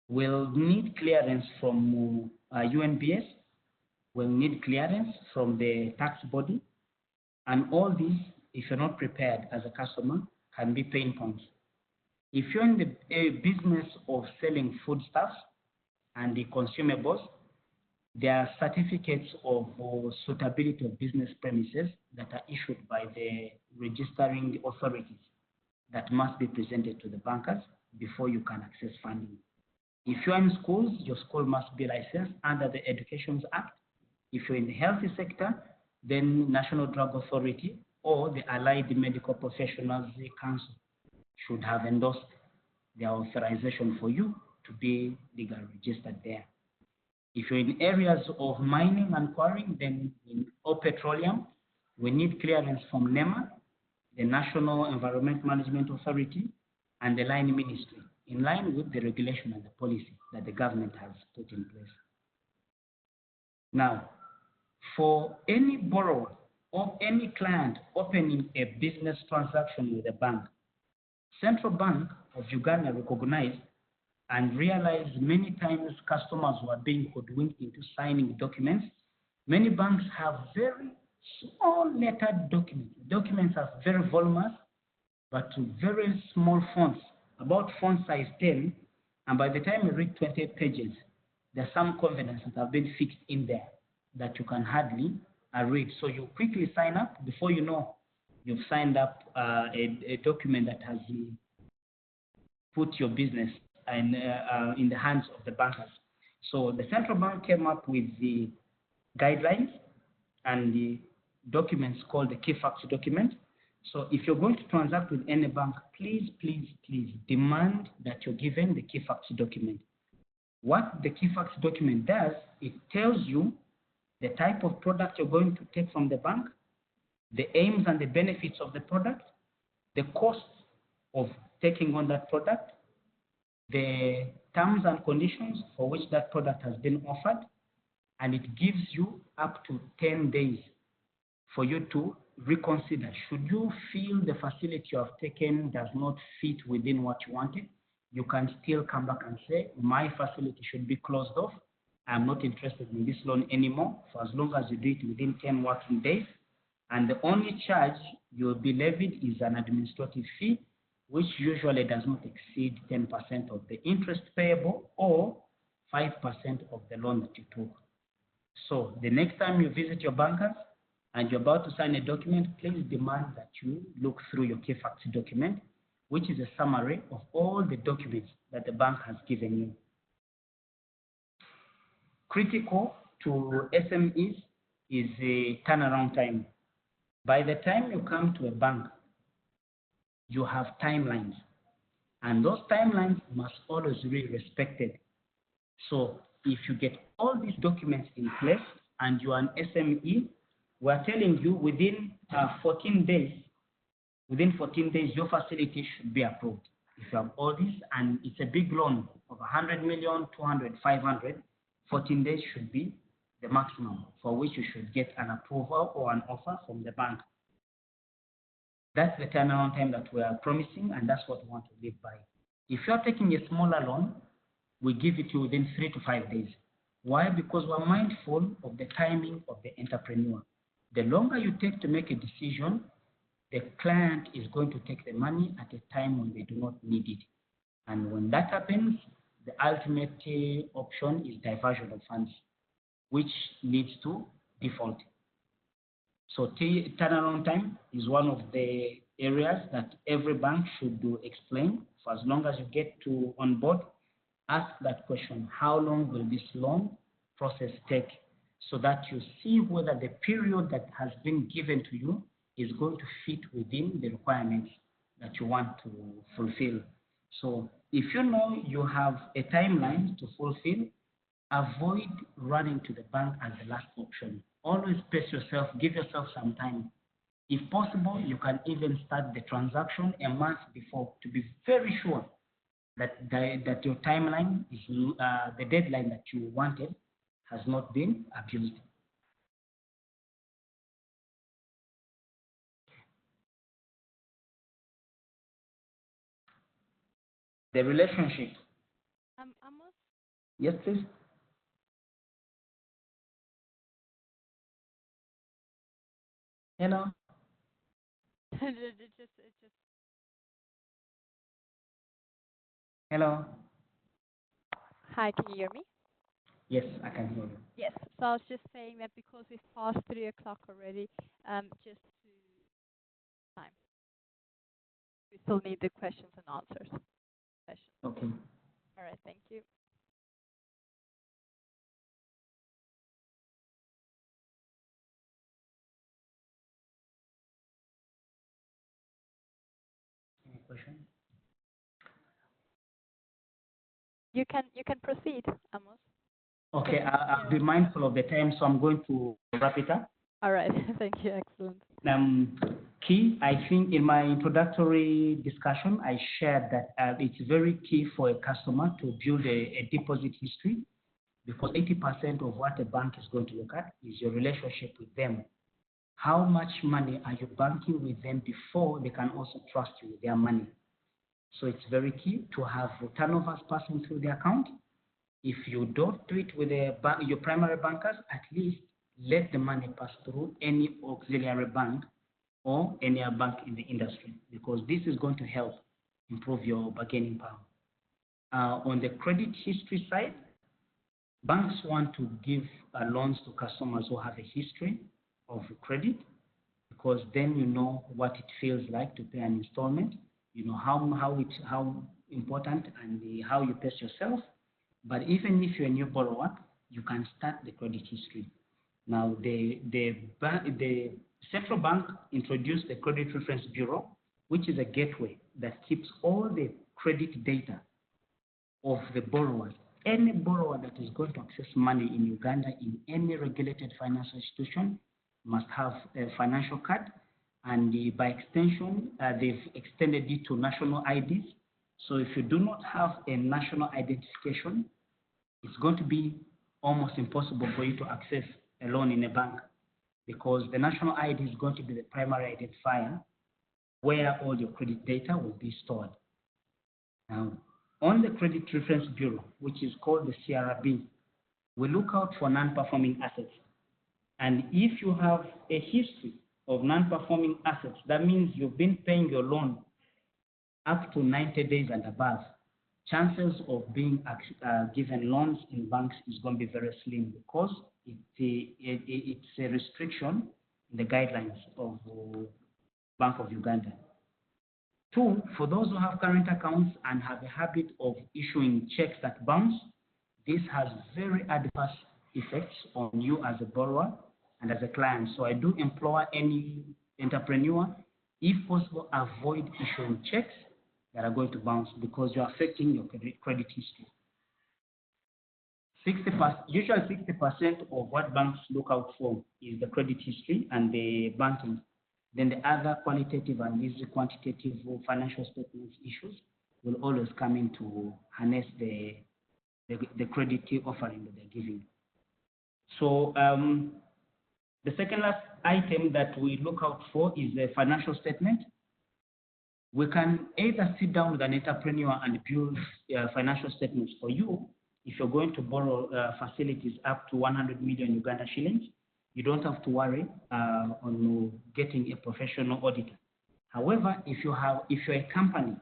we'll need clearance from UNBS, we'll need clearance from the tax body, and all these, if you're not prepared as a customer, can be pain points. If you're in the business of selling foodstuffs and the consumables, there are certificates of suitability of business premises that are issued by the registering authorities that must be presented to the bankers before you can access funding. If you're in schools, your school must be licensed under the Education Act. If you're in the healthy sector, then National Drug Authority or the Allied Medical Professionals Council should have endorsed their authorization for you to be legally registered there. If you're in areas of mining and quarrying, then or petroleum, we need clearance from NEMA, the National Environment Management Authority, and the Line Ministry, in line with the regulation and the policy that the government has put in place. Now, for any borrower or any client opening a business transaction with a bank, Central Bank of Uganda recognized and realized many times customers were being hoodwinked into signing documents. Many banks have very small lettered documents. Documents are very voluminous, but to very small fonts, about font size 10, and by the time you read 20 pages, there are some covenants that have been fixed in there that you can hardly read. So you quickly sign up. Before you know, you've signed up a document that has put your business in the hands of the bankers. So the central bank came up with the guidelines and the documents called the key facts document. So if you're going to transact with any bank, please, please, please demand that you're given the key facts document. What the key facts document does, it tells you the type of product you're going to take from the bank, the aims and the benefits of the product, the costs of taking on that product, the terms and conditions for which that product has been offered, and it gives you up to 10 days for you to reconsider. Should you feel the facility you have taken does not fit within what you wanted, you can still come back and say, my facility should be closed off. I'm not interested in this loan anymore, for as long as you do it within 10 working days. And the only charge you will be levied is an administrative fee, which usually does not exceed 10% of the interest payable or 5% of the loan that you took. So the next time you visit your bankers and you're about to sign a document, please demand that you look through your key facts document, which is a summary of all the documents that the bank has given you. Critical to SMEs is a turnaround time. By the time you come to a bank, you have timelines, and those timelines must always be respected. So if you get all these documents in place and you are an SME, we're telling you within 14 days, your facility should be approved. If you have all this, and it's a big loan of 100 million, 200, 500, 14 days should be the maximum for which you should get an approval or an offer from the bank. That's the turnaround time that we are promising, and that's what we want to live by. If you're taking a smaller loan, we give it to you within 3 to 5 days. Why? Because we're mindful of the timing of the entrepreneur. The longer you take to make a decision, the client is going to take the money at a time when they do not need it. And when that happens, the ultimate option is diversion of funds, which leads to default. So turnaround time is one of the areas that every bank should do explain. For as long as you get to on board, ask that question: how long will this loan process take? So that you see whether the period that has been given to you is going to fit within the requirements that you want to fulfill. So if you know you have a timeline to fulfill, avoid running to the bank as the last option. Always pace yourself, give yourself some time. If possible, you can even start the transaction a month before to be very sure that your timeline is the deadline that you wanted has not been abused. The relationship. Amos? Yes, please. Hello. It just. Hello. Hi, can you hear me? Yes, I can hear you. Yes. So I was just saying that because we've passed 3 o'clock already, just to time, we still need the questions and answers session. Okay. All right. Thank you. Any question? You can proceed, Amos. Okay, I'll be mindful of the time, so I'm going to wrap it up. All right. Thank you. Excellent. Key, I think in my introductory discussion, I shared that it's very key for a customer to build a deposit history, because 80% of what a bank is going to look at is your relationship with them. How much money are you banking with them before they can also trust you with their money? So it's very key to have turnovers passing through the account. If you don't do it with your primary bankers, at least let the money pass through any auxiliary bank or any other bank in the industry, because this is going to help improve your bargaining power. On the credit history side, banks want to give loans to customers who have a history of credit, because then you know what it feels like to pay an installment. You know how important and how you pace yourself. But even if you're a new borrower, you can start the credit history. Now, the central bank introduced the Credit Reference Bureau, which is a gateway that keeps all the credit data of the borrowers. Any borrower that is going to access money in Uganda in any regulated financial institution must have a financial card, and by extension, they've extended it to national IDs. So if you do not have a national identification, it's going to be almost impossible for you to access a loan in a bank, because the national ID is going to be the primary identifier where all your credit data will be stored. Now, on the Credit Reference Bureau, which is called the CRB, we look out for non-performing assets. And if you have a history of non-performing assets, that means you've been paying your loan up to 90 days and above, chances of being given loans in banks is going to be very slim, because it's a restriction in the guidelines of Bank of Uganda. Two, for those who have current accounts and have a habit of issuing checks that bounce, this has very adverse effects on you as a borrower and as a client. So I do implore any entrepreneur, if possible, avoid issuing checks that are going to bounce, because you're affecting your credit history. Usually 60% of what banks look out for is the credit history and the banking. Then the other qualitative and these quantitative financial statements issues will always come in to harness the credit offering that they're giving. So the second last item that we look out for is the financial statement. We can either sit down with an entrepreneur and build financial statements for you. If you're going to borrow facilities up to 100 million Uganda shillings, you don't have to worry on getting a professional auditor. However, if you're a company,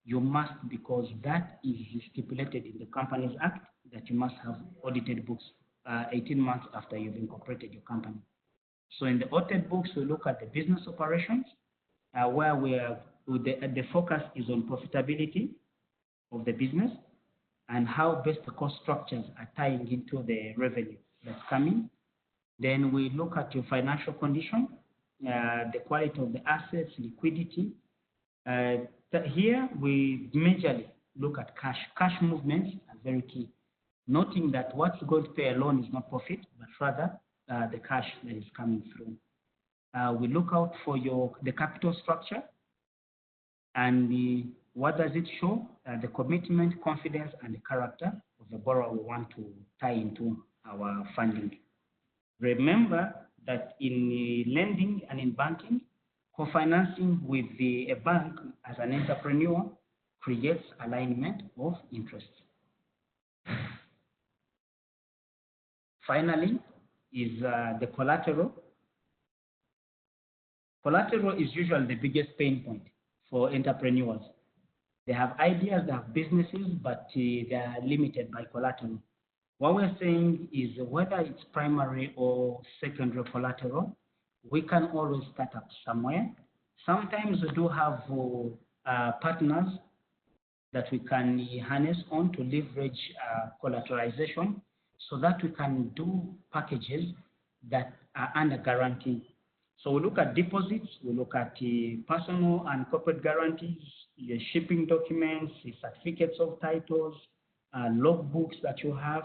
you must, because that is stipulated in the Companies Act, that you must have audited books 18 months after you've incorporated your company. So in the audit books, we look at the business operations, where the focus is on profitability of the business and how best the cost structures are tying into the revenue that's coming. Then we look at your financial condition, the quality of the assets, liquidity. Here we majorly look at cash. Cash movements are very key, noting that what's going to pay a loan is not profit, but rather the cash that is coming through. We look out for the capital structure and what does it show? The commitment, confidence, and the character of the borrower we want to tie into our funding. Remember that in lending and in banking, co-financing with a bank as an entrepreneur creates alignment of interests. Finally, is the collateral. Collateral is usually the biggest pain point for entrepreneurs. They have ideas, they have businesses, but they are limited by collateral. What we're saying is whether it's primary or secondary collateral, we can always start up somewhere. Sometimes we do have partners that we can harness on to leverage collateralization so that we can do packages that are under guarantee. So we look at deposits, we look at personal and corporate guarantees, your shipping documents, the certificates of titles, logbooks that you have.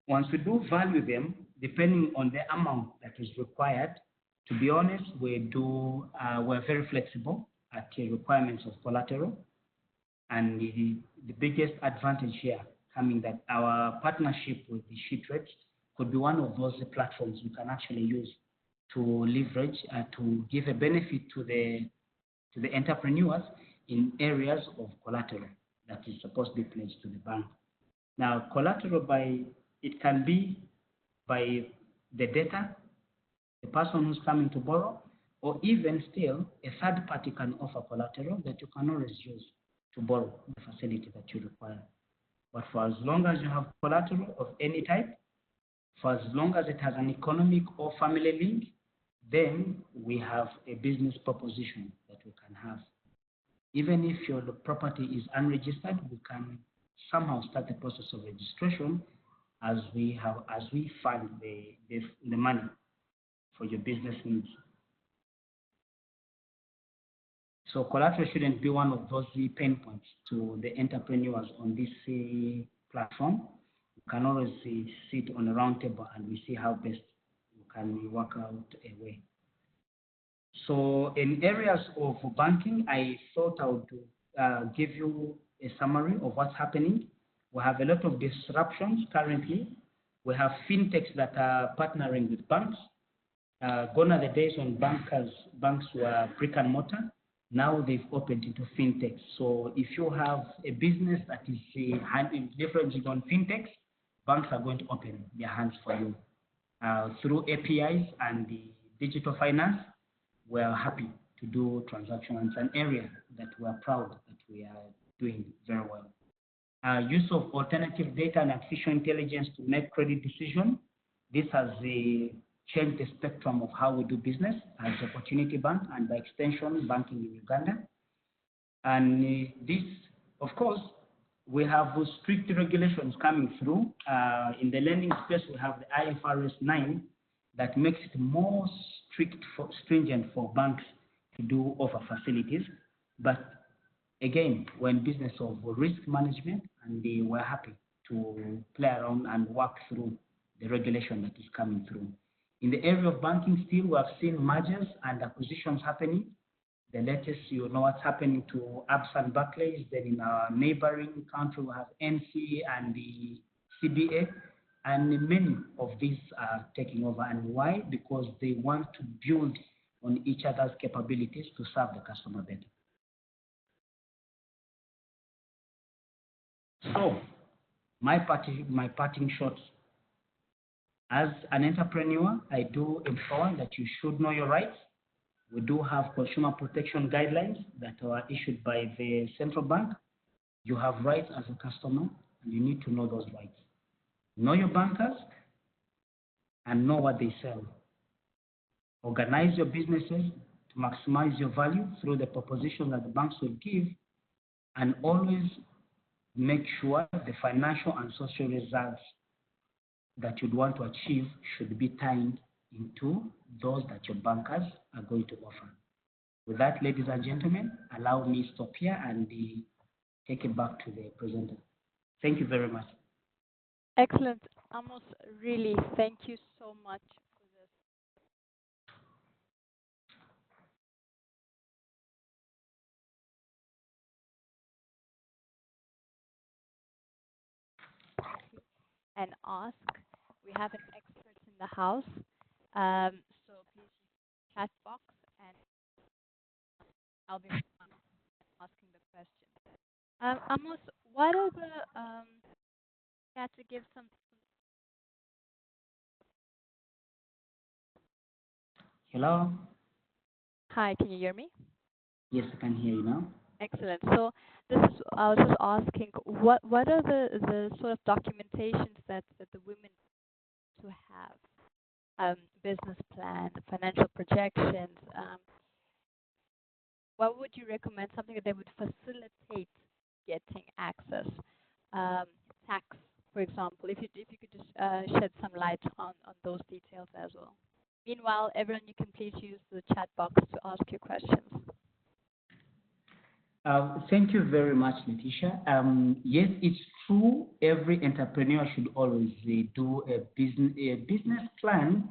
Once we do value them, depending on the amount that is required, to be honest, we're very flexible at the requirements of collateral. And the biggest advantage here coming that our partnership with the SheTrades could be one of those platforms we can actually use to leverage to give a benefit to the entrepreneurs in areas of collateral that is supposed to be pledged to the bank. Now, collateral it can be by the debtor, the person who's coming to borrow, or even still a third party can offer collateral that you can always use to borrow the facility that you require. But for as long as you have collateral of any type, for as long as it has an economic or family link, then we have a business proposition that we can have. Even if your property is unregistered, we can somehow start the process of registration as we fund the money for your business needs. So collateral shouldn't be one of those pain points to the entrepreneurs on this platform. We can always sit on a round table and we see how best we can work out a way. So in areas of banking, I thought I would give you a summary of what's happening. We have a lot of disruptions currently. We have fintechs that are partnering with banks. Gone are the days when banks were brick and mortar. Now they've opened into fintechs. So if you have a business that is leveraging on fintechs, banks are going to open their hands for you. Through APIs and the digital finance, we are happy to do transactions. It's an area that we are proud that we are doing very well. Use of alternative data and artificial intelligence to make credit decisions. This has changed the spectrum of how we do business as Opportunity Bank and by extension, banking in Uganda. And this, of course, we have strict regulations coming through. In the lending space, we have the IFRS 9 that makes it more stringent for banks to do offer facilities. But again, we're in business of risk management, and we're happy to play around and work through the regulation that is coming through. In the area of banking still, we have seen mergers and acquisitions happening. The latest, you know what's happening to Absa and Barclays. Then in our neighboring country, we have NC and the CBA. And many of these are taking over. And why? Because they want to build on each other's capabilities to serve the customer better. So, my parting shots. As an entrepreneur, I do inform that you should know your rights. We do have consumer protection guidelines that are issued by the central bank. You have rights as a customer, and you need to know those rights. Know your bankers and know what they sell. Organize your businesses to maximize your value through the proposition that the banks will give, and always make sure the financial and social results that you'd want to achieve should be tied into those that your bankers are going to offer. With that, ladies and gentlemen, allow me to stop here and take it back to the presenter. Thank you very much. Excellent. Amos, really, thank you so much for this. And ask. We have an expert in the house. So please use the chat box and I'll be asking the question. Amos, what are the you have to give some. Hello? Hi, can you hear me? Yes, I can hear you now. Excellent. So this is, I was just asking, what are the sort of documentations that the women to have? Business plan, financial projections. What would you recommend? Something that they would facilitate getting access. Tax, for example. If you could just shed some light on those details as well. Meanwhile, everyone, you can please use the chat box to ask your questions. Thank you very much, Letitia. Yes, it's true. Every entrepreneur should always do a business plan.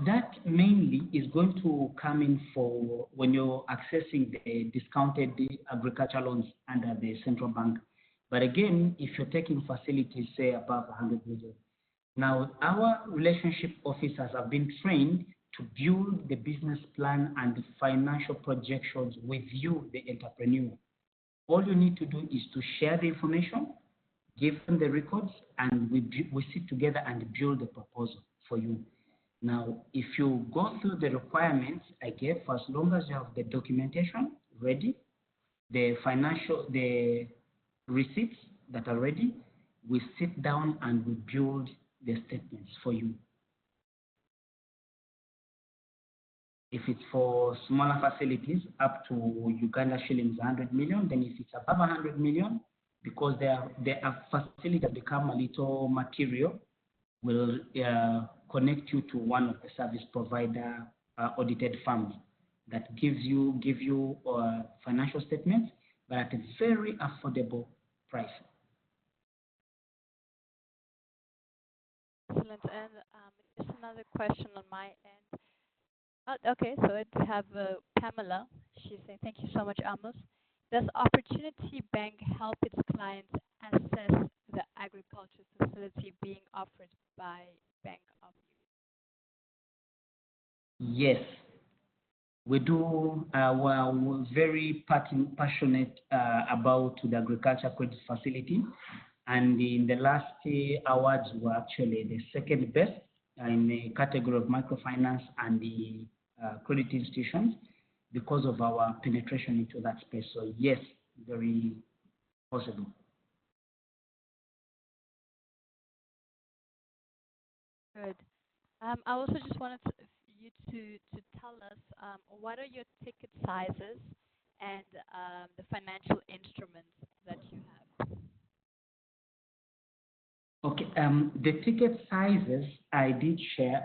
That mainly is going to come in for when you're accessing the discounted agricultural loans under the central bank. But again, if you're taking facilities, say above 100 million, now our relationship officers have been trained to build the business plan and the financial projections with you, the entrepreneur. All you need to do is to share the information, give them the records, and we sit together and build the proposal for you. Now, if you go through the requirements I gave, for as long as you have the documentation ready, the receipts that are ready, we sit down and we build the statements for you. If it's for smaller facilities up to Uganda shillings 100 million, then if it's above 100 million, because there are facilities that become a little material, will connect you to one of the service provider audited firms that give you financial statements, but at a very affordable price. Excellent. And just another question on my end. Okay, so I have Pamela. She's saying, thank you so much, Amos. Does Opportunity Bank help its clients assess the agriculture facility being offered by Bank of Uganda? Yes, we do. We're very passionate about the agriculture credit facility. And in the last awards, we're actually the second best in the category of microfinance and the credit institutions because of our penetration into that space. So yes, very possible. Good. I also just wanted you to tell us what are your ticket sizes and the financial instruments that you have. Okay, the ticket sizes I did share.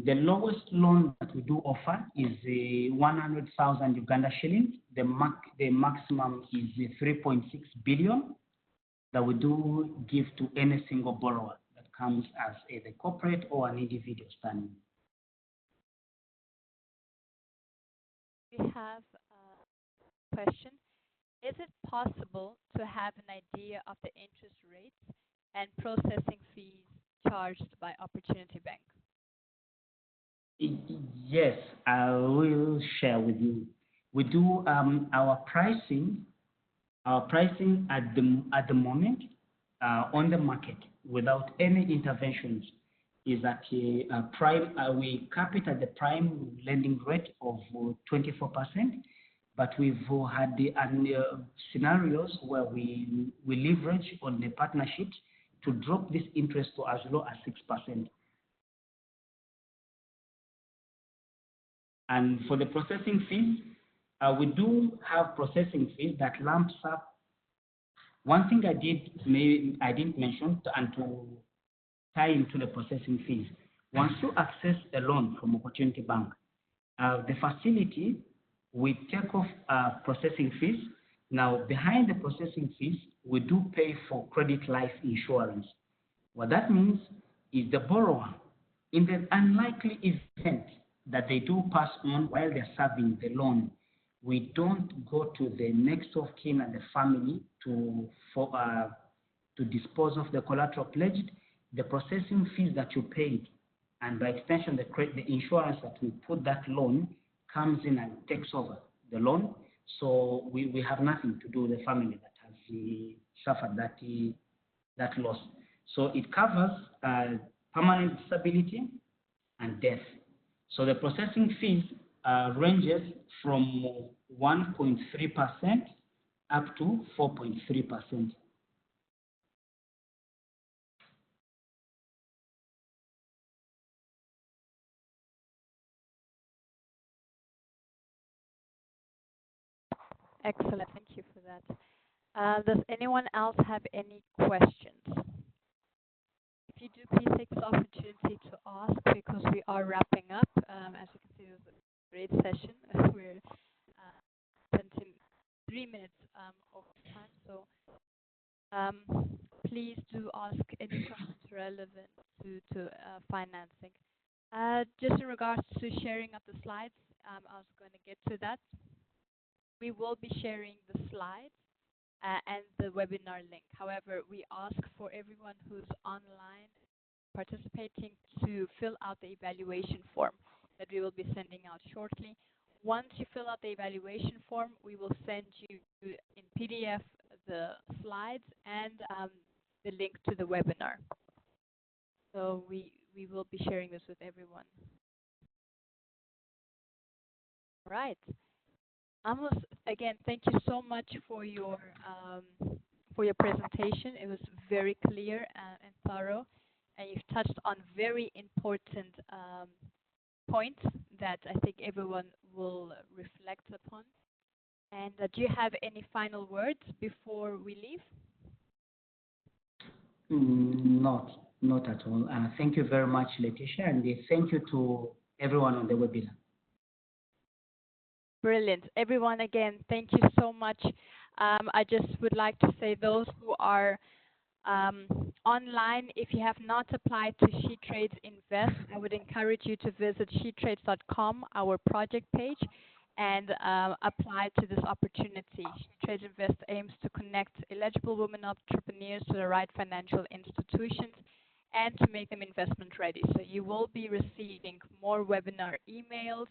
The lowest loan that we do offer is 100,000 Uganda shillings. The maximum is 3.6 billion that we do give to any single borrower that comes as either corporate or an individual standing. We have a question. Is it possible to have an idea of the interest rates and processing fees charged by Opportunity Bank? Yes, I will share with you. We do our pricing at the moment on the market without any interventions is at a prime. We cap it at the prime lending rate of 24%. But we've had the scenarios where we leverage on the partnerships to drop this interest to as low as 6%. And for the processing fees, we do have processing fees that lumps up. One thing I didn't mention, and to tie into the processing fees, once you access a loan from Opportunity Bank, the facility we take off processing fees. Now, behind the processing fees, we do pay for credit life insurance. What that means is the borrower, in the unlikely event that they do pass on while they're serving the loan, we don't go to the next of kin and the family to dispose of the collateral pledged. The processing fees that you paid, and by extension, the insurance that we put that loan comes in and takes over the loan. So we have nothing to do with the family that has suffered that loss. So it covers permanent disability and death. So the processing fees ranges from 1.3% up to 4.3%. Excellent. Thank you for that. Does anyone else have any questions? If you do, please take this opportunity to ask because we are wrapping up. As you can see, it was a great session. We're 23 minutes over time, so please do ask any questions relevant to financing. Just in regards to sharing of the slides, I was going to get to that. We will be sharing the slides and the webinar link. However, we ask for everyone who's online participating to fill out the evaluation form that we will be sending out shortly. Once you fill out the evaluation form, we will send you in PDF the slides and the link to the webinar. So we will be sharing this with everyone. All right. Amos, again, thank you so much for your presentation. It was very clear and thorough, and you've touched on very important points that I think everyone will reflect upon. And do you have any final words before we leave? Not at all. Thank you very much, Letitia, and thank you to everyone on the webinar. Brilliant. Everyone, again, thank you so much. I just would like to say those who are online, if you have not applied to SheTrades Invest, I would encourage you to visit shetrades.com, our project page, and apply to this opportunity. SheTrades Invest aims to connect eligible women entrepreneurs to the right financial institutions and to make them investment ready. So you will be receiving more webinar emails,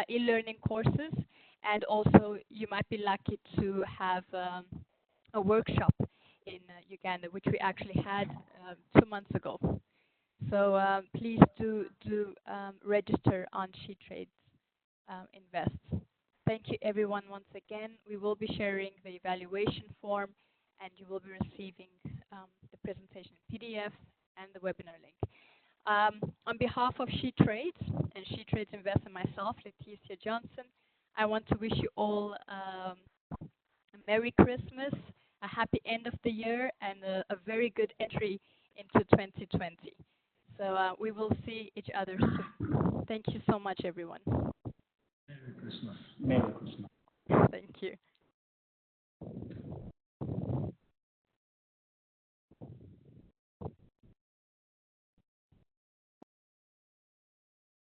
e-learning courses, and also you might be lucky to have a workshop in Uganda, which we actually had 2 months ago. So please do register on SheTrades Invest. Thank you, everyone, once again. We will be sharing the evaluation form, and you will be receiving the presentation in PDF and the webinar link. On behalf of SheTrades and SheTrades Invest and myself, Leticia Johnson, I want to wish you all a Merry Christmas, a happy end of the year, and a very good entry into 2020. So we will see each other soon. Thank you so much, everyone. Merry Christmas. Merry Christmas. Thank you.